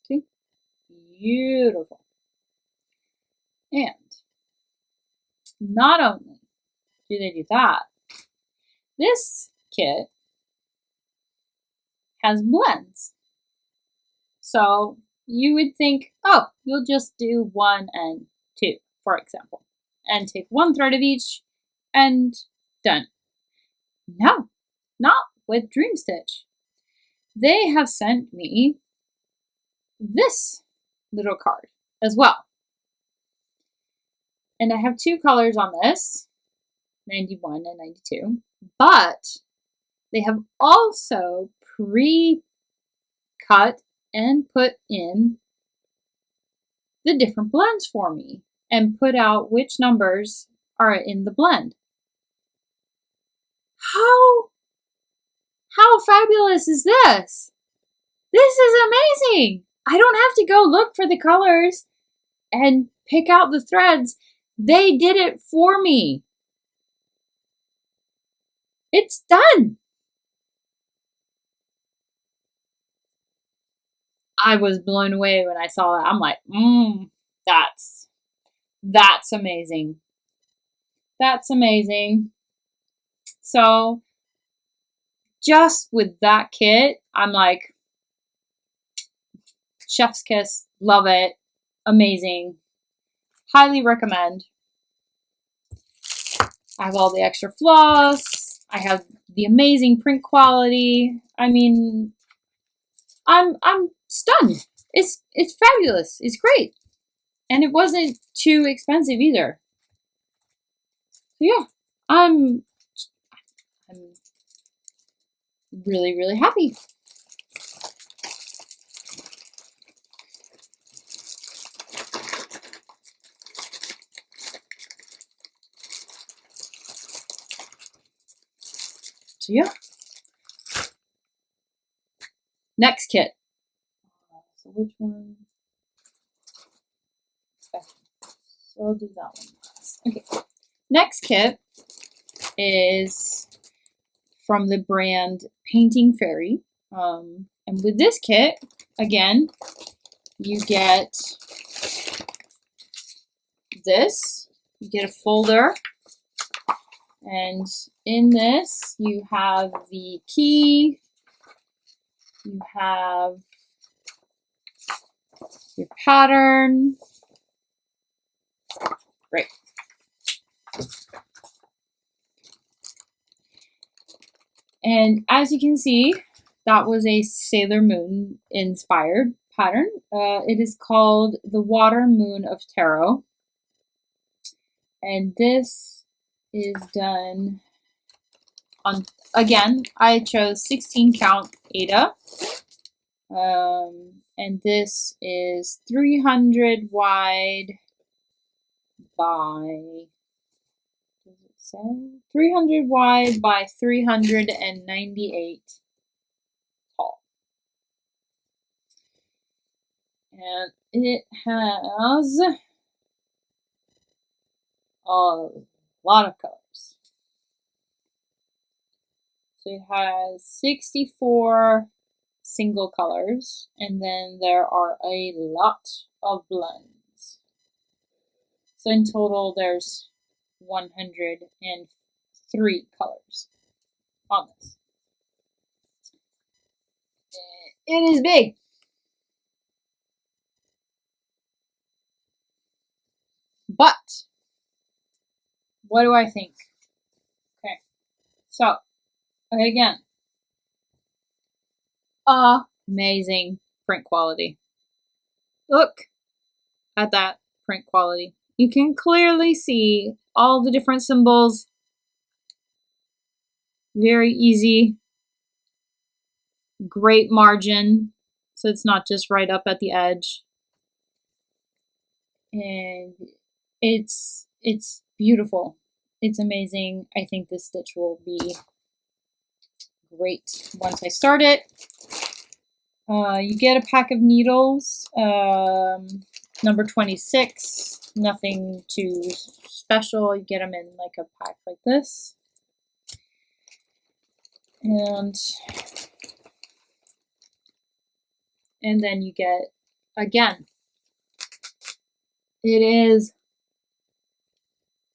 See? Beautiful. And not only do they do that, this kit has blends. So you would think, oh, you'll just do 1 and 2, for example, and take 1 thread of each and done. No, not with Dream Stitch. They have sent me this little card as well. And I have 2 colors on this, 91 and 92, but they have also pre-cut and put in the different blends for me and put out which numbers are in the blend. How fabulous is this? This is amazing. I don't have to go look for the colors and pick out the threads. They did it for me. It's done. I was blown away when I saw that. I'm like, that's amazing. That's amazing. So just with that kit, I'm like, chef's kiss, love it, amazing, highly recommend. I have all the extra floss. I have the amazing print quality. I mean, I'm stunned. It's fabulous. It's great. And it wasn't too expensive either. So yeah, I'm really, really happy. So yeah. Next kit. So which one? Okay. So I'll do that one last. Okay. Next kit is from the brand Painting Fairy. And with this kit, again, you get this. You get a folder. And in this, you have the key. You have your pattern. Great. And as you can see, that was a Sailor Moon inspired pattern. It is called the Water Moon of Tarot. And this is done on, again, I chose 16 count Ada. And this is 300 wide by, does it say? 300 wide by 398 tall. And it has a lot of colors. So it has 64 single colors, and then there are a lot of blends. So in total, there's 103 colors on this. It is big. But what do I think? Okay, so again, amazing print quality. Look at that print quality. You can clearly see all the different symbols. Very easy. Great margin, so it's not just right up at the edge. And it's beautiful. It's amazing. I think this stitch will be great once I start it. You get a pack of needles, number 26. Nothing too special. You get them in like a pack like this. And then you get, again, it is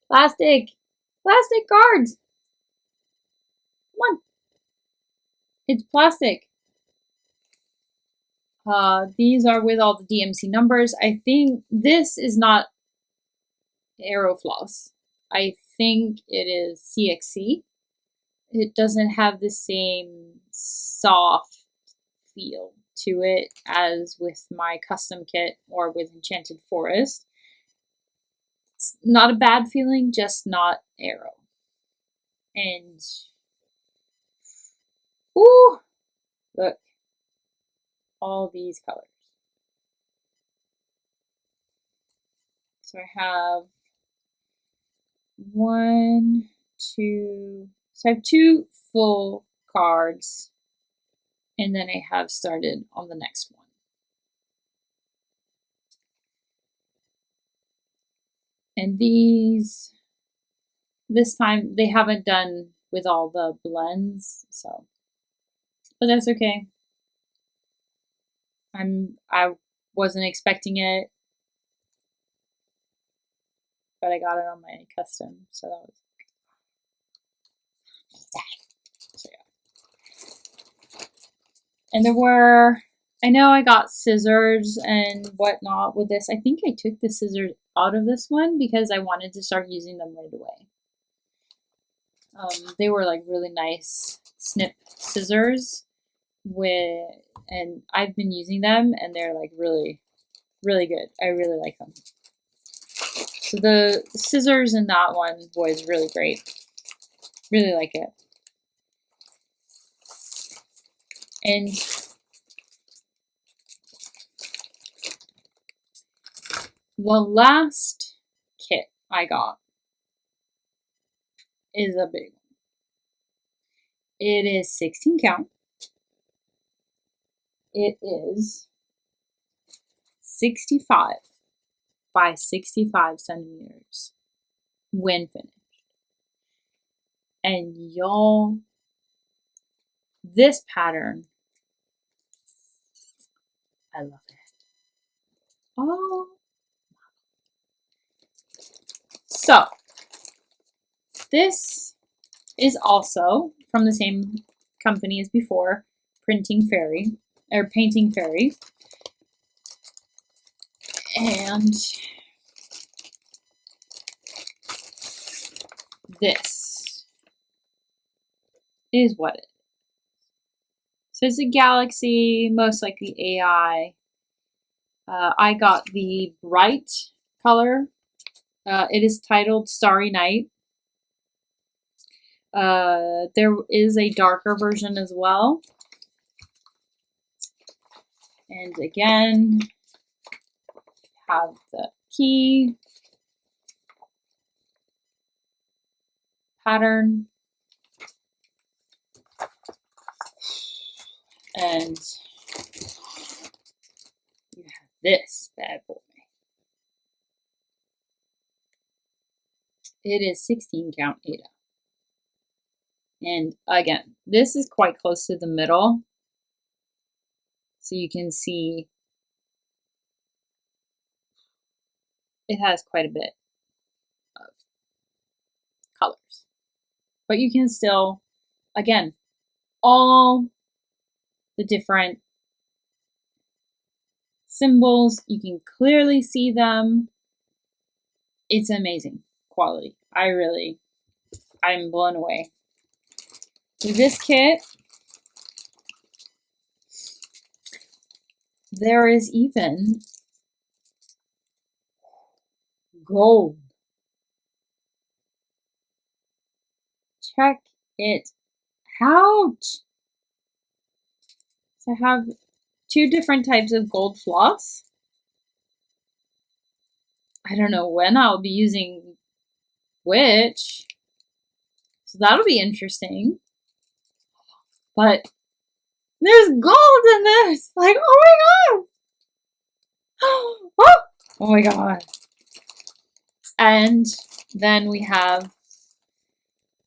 plastic cards. Come on. It's plastic. These are with all the DMC numbers. I think this is not Aerofloss. I think it is CXC. It doesn't have the same soft feel to it as with my custom kit or with Enchanted Forest. It's not a bad feeling, just not Aero. And, ooh, look, all these colors. So I have one, two, so I have 2 full cards, and then I have started on the next one. And these, this time, they haven't done with all the blends, so, but that's okay. I wasn't expecting it, but I got it on my custom, so that was, so yeah. And there were, I know I got scissors and whatnot with this. I think I took the scissors out of this one because I wanted to start using them right away. They were like really nice snip scissors and I've been using them and they're like really, really good. I really like them. So the scissors in that one was really great. Really like it. And the last kit I got is a big one. It is 16 count. It is 65 by 65 centimeters when finished. And y'all, this pattern, I love it. Oh. So, this is also from the same company as before, Painting Fairy. And this is what it is. So it's a galaxy, most likely AI. I got the bright color. It is titled Starry Night. There is a darker version as well. And again, have the key pattern. And you have this bad boy. It is 16 count Ada. And again, this is quite close to the middle. So you can see it has quite a bit of colors. But you can still, again, all the different symbols, you can clearly see them. It's amazing quality. I'm blown away. With this kit, there is even gold. Check it out. So I have 2 different types of gold floss. I don't know when I'll be using which. So that'll be interesting. But there's gold in this! Like, oh my god! Oh my god. And then we have,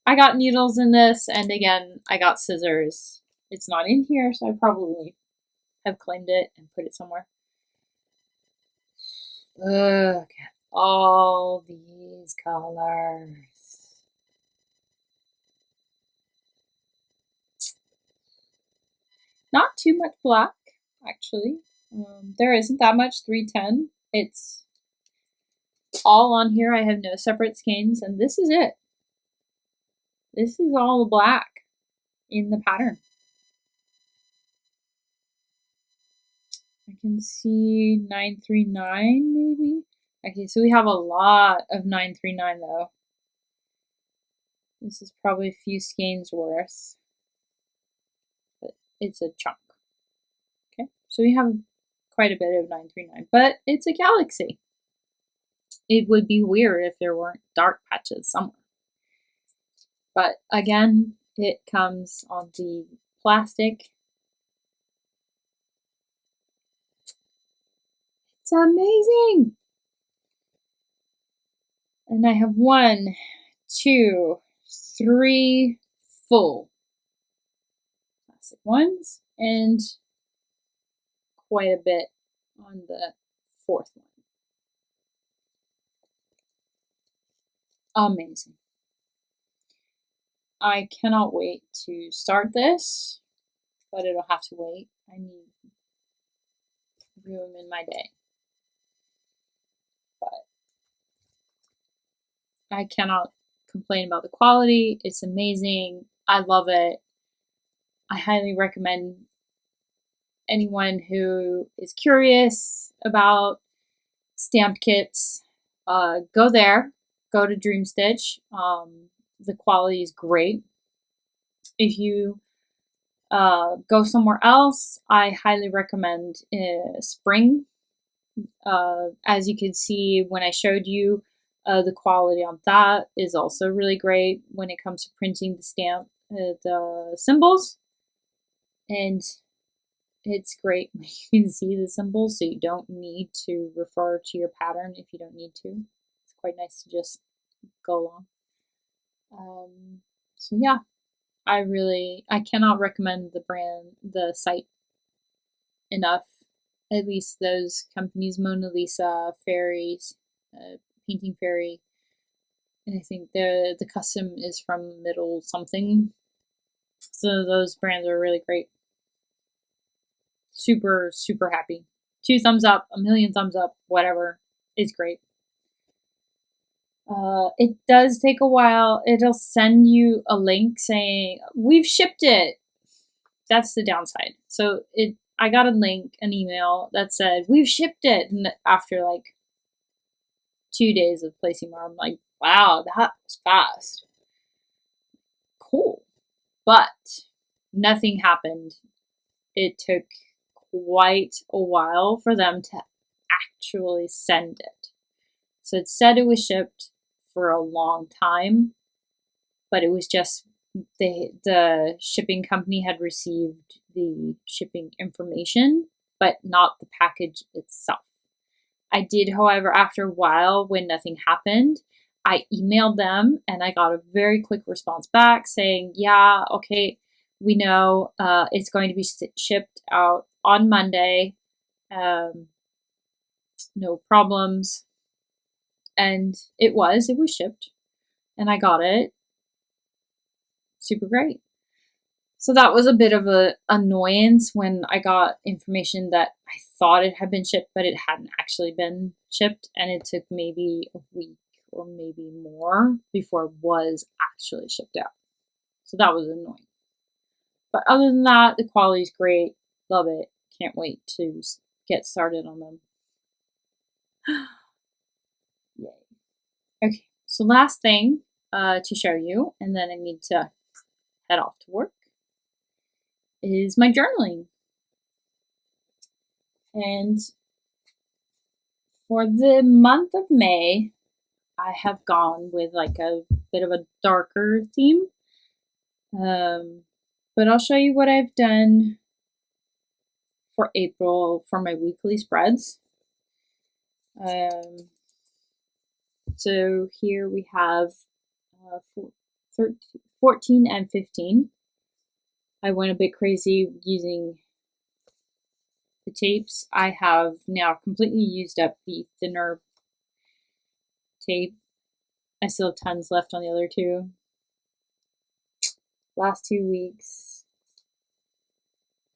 I got needles in this, and again, I got scissors. It's not in here, so I probably have claimed it and put it somewhere. Look at all these colors. Not too much black, actually. There isn't that much 310. It's all on here. I have no separate skeins, and this is it. This is all black in the pattern. I can see 939 maybe. Okay, so we have a lot of 939 though. This is probably a few skeins worth, but it's a chunk. Okay, so we have quite a bit of 939, but it's a galaxy. It would be weird if there weren't dark patches somewhere. But again, it comes on the plastic. It's amazing! And I have 1, 2, 3 full plastic ones, and quite a bit on the 4th one. Amazing. I cannot wait to start this, but it'll have to wait. I need room in my day. But I cannot complain about the quality. It's amazing. I love it. I highly recommend anyone who is curious about stamp kits, go there. Go to Dream Stitch. The quality is great. If you go somewhere else, I highly recommend Spring. As you can see when I showed you, the quality on that is also really great when it comes to printing the stamp. the symbols, and it's great when you can see the symbols, so you don't need to refer to your pattern if you don't need to. It's quite nice to just go along. So yeah, I cannot recommend the site enough. At least those companies, Mona Lisa, Fairies, Painting Fairy, and I think the custom is from Middle something. So those brands are really great. Super, super happy. 2 thumbs up, a million thumbs up, whatever. It's great. It does take a while. It'll send you a link saying, we've shipped it. That's the downside. So I got a link, an email that said, we've shipped it. And after like 2 days of placing more, I'm like, wow, that was fast. Cool. But nothing happened. It took quite a while for them to actually send it. So it said it was shipped for a long time, but it was just the shipping company had received the shipping information, but not the package itself. I did, however, after a while, when nothing happened, I emailed them and I got a very quick response back saying, yeah, okay, we know it's going to be shipped out on Monday. No problems. And it was shipped and I got it. Super great. So that was a bit of an annoyance when I got information that I thought it had been shipped, but it hadn't actually been shipped. And it took maybe a week or maybe more before it was actually shipped out. So that was annoying. But other than that, the quality is great. Love it. Can't wait to get started on them. Yay. Okay, so last thing to show you, and then I need to head off to work, is my journaling. And for the month of May, I have gone with like a bit of a darker theme. But I'll show you what I've done for April for my weekly spreads. So here we have 14 and 15. I went a bit crazy using the tapes. I have now completely used up the thinner tape. I still have tons left on the other 2. Last 2 weeks.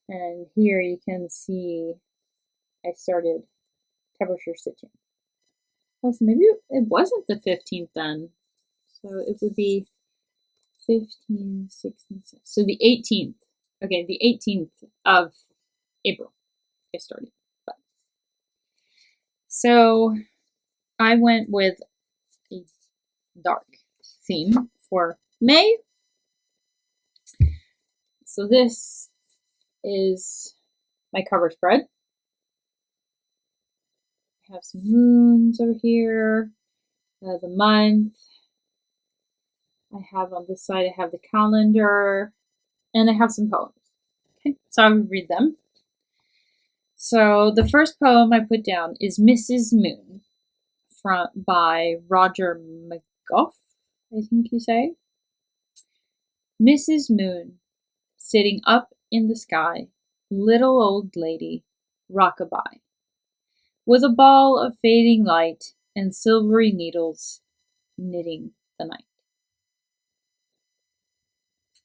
And here you can see I started temperature stitching. Oh, so maybe it wasn't the 15th then. So it would be 15, 16, 17. So the 18th. Okay, the 18th of April I started. But. So I went with a dark theme for May. So this is my cover spread. I have some moons over here, the month. I have on this side, I have the calendar, and I have some poems. Okay, so I will read them. So the first poem I put down is Mrs. Moon by Roger McGough, I think you say. Mrs. Moon, sitting up in the sky, little old lady, rock-a-bye, with a ball of fading light and silvery needles knitting the night.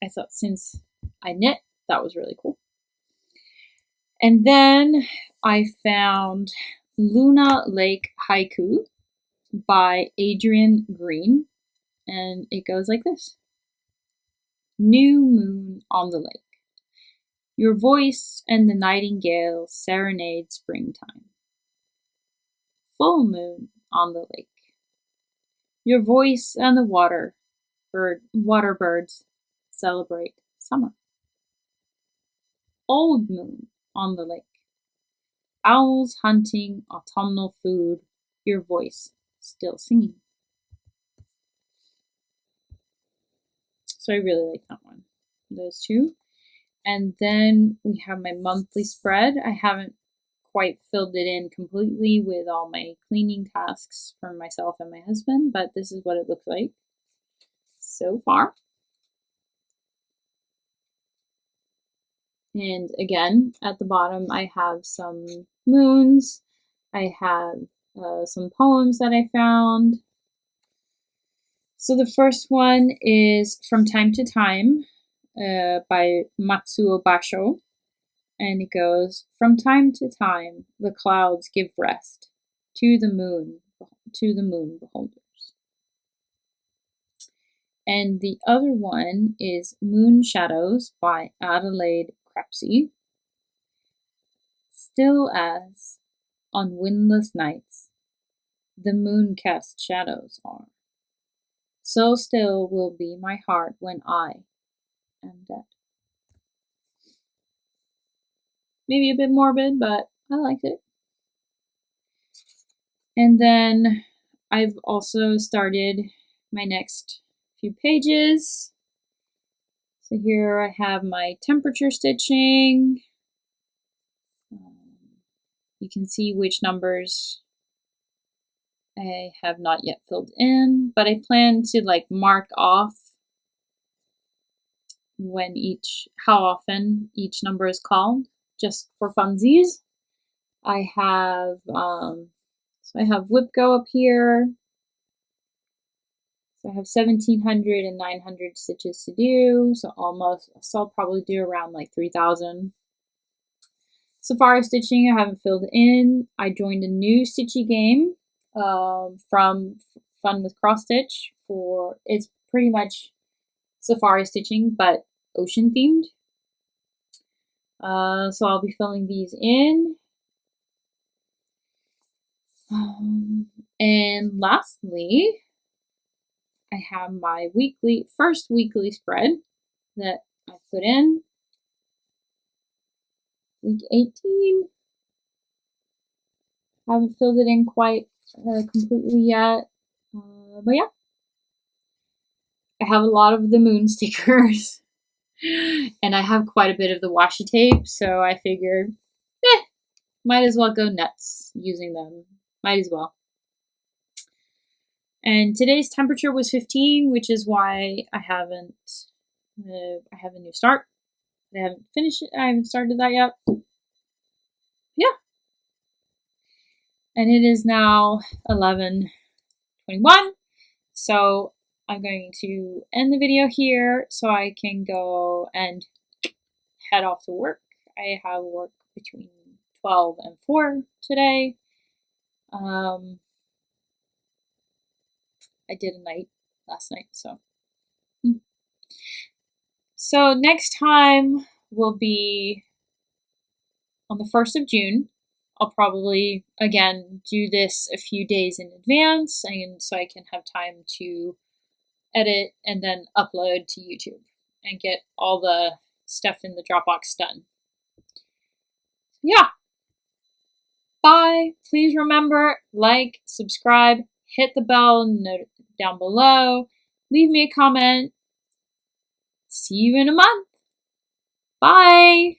I thought since I knit, that was really cool. And then I found Luna Lake Haiku by Adrian Green, and it goes like this. New moon on the lake. Your voice and the nightingale serenade springtime. Full moon on the lake. Your voice and the water birds celebrate summer. Old moon on the lake. Owls hunting autumnal food, your voice still singing. So I really like that one. those two. And then we have my monthly spread. I haven't quite filled it in completely with all my cleaning tasks for myself and my husband, but this is what it looks like so far. And again, at the bottom, I have some moons. I have some poems that I found. So the first one is From Time to Time by Matsuo Basho. And it goes, from time to time, the clouds give rest to the moon beholders. And the other one is Moon Shadows by Adelaide Crepsey. Still as, on windless nights, the moon-cast shadows are, so still will be my heart when I am dead. Maybe a bit morbid, but I liked it. And then I've also started my next few pages. So here I have my temperature stitching. You can see which numbers I have not yet filled in, but I plan to like mark off how often each number is called, just for funsies. I have so I have whip go up here. So I have 1,700 and 900 stitches to do. So I'll probably do around like 3,000. Safari stitching I haven't filled in. I joined a new stitchy game from Fun with Cross Stitch it's pretty much safari stitching but ocean themed. So I'll be filling these in. And lastly, I have my first weekly spread that I put in. Week 18. Haven't filled it in quite completely yet. But yeah. I have a lot of the moon stickers. And I have quite a bit of the washi tape, so I figured, might as well go nuts using them. Might as well. And today's temperature was 15, which is why I have a new start. I haven't finished it. I haven't started that yet. Yeah. And it is now 11:21. So I'm going to end the video here so I can go and head off to work. I have work between 12 and 4 today. I did a night last night, so. So next time will be on the 1st of June. I'll probably, again, do this a few days in advance, and so I can have time to edit and then upload to YouTube and get all the stuff in the Dropbox done. Yeah. Bye. Please remember, like, subscribe, hit the bell down below, leave me a comment. See you in a month. Bye.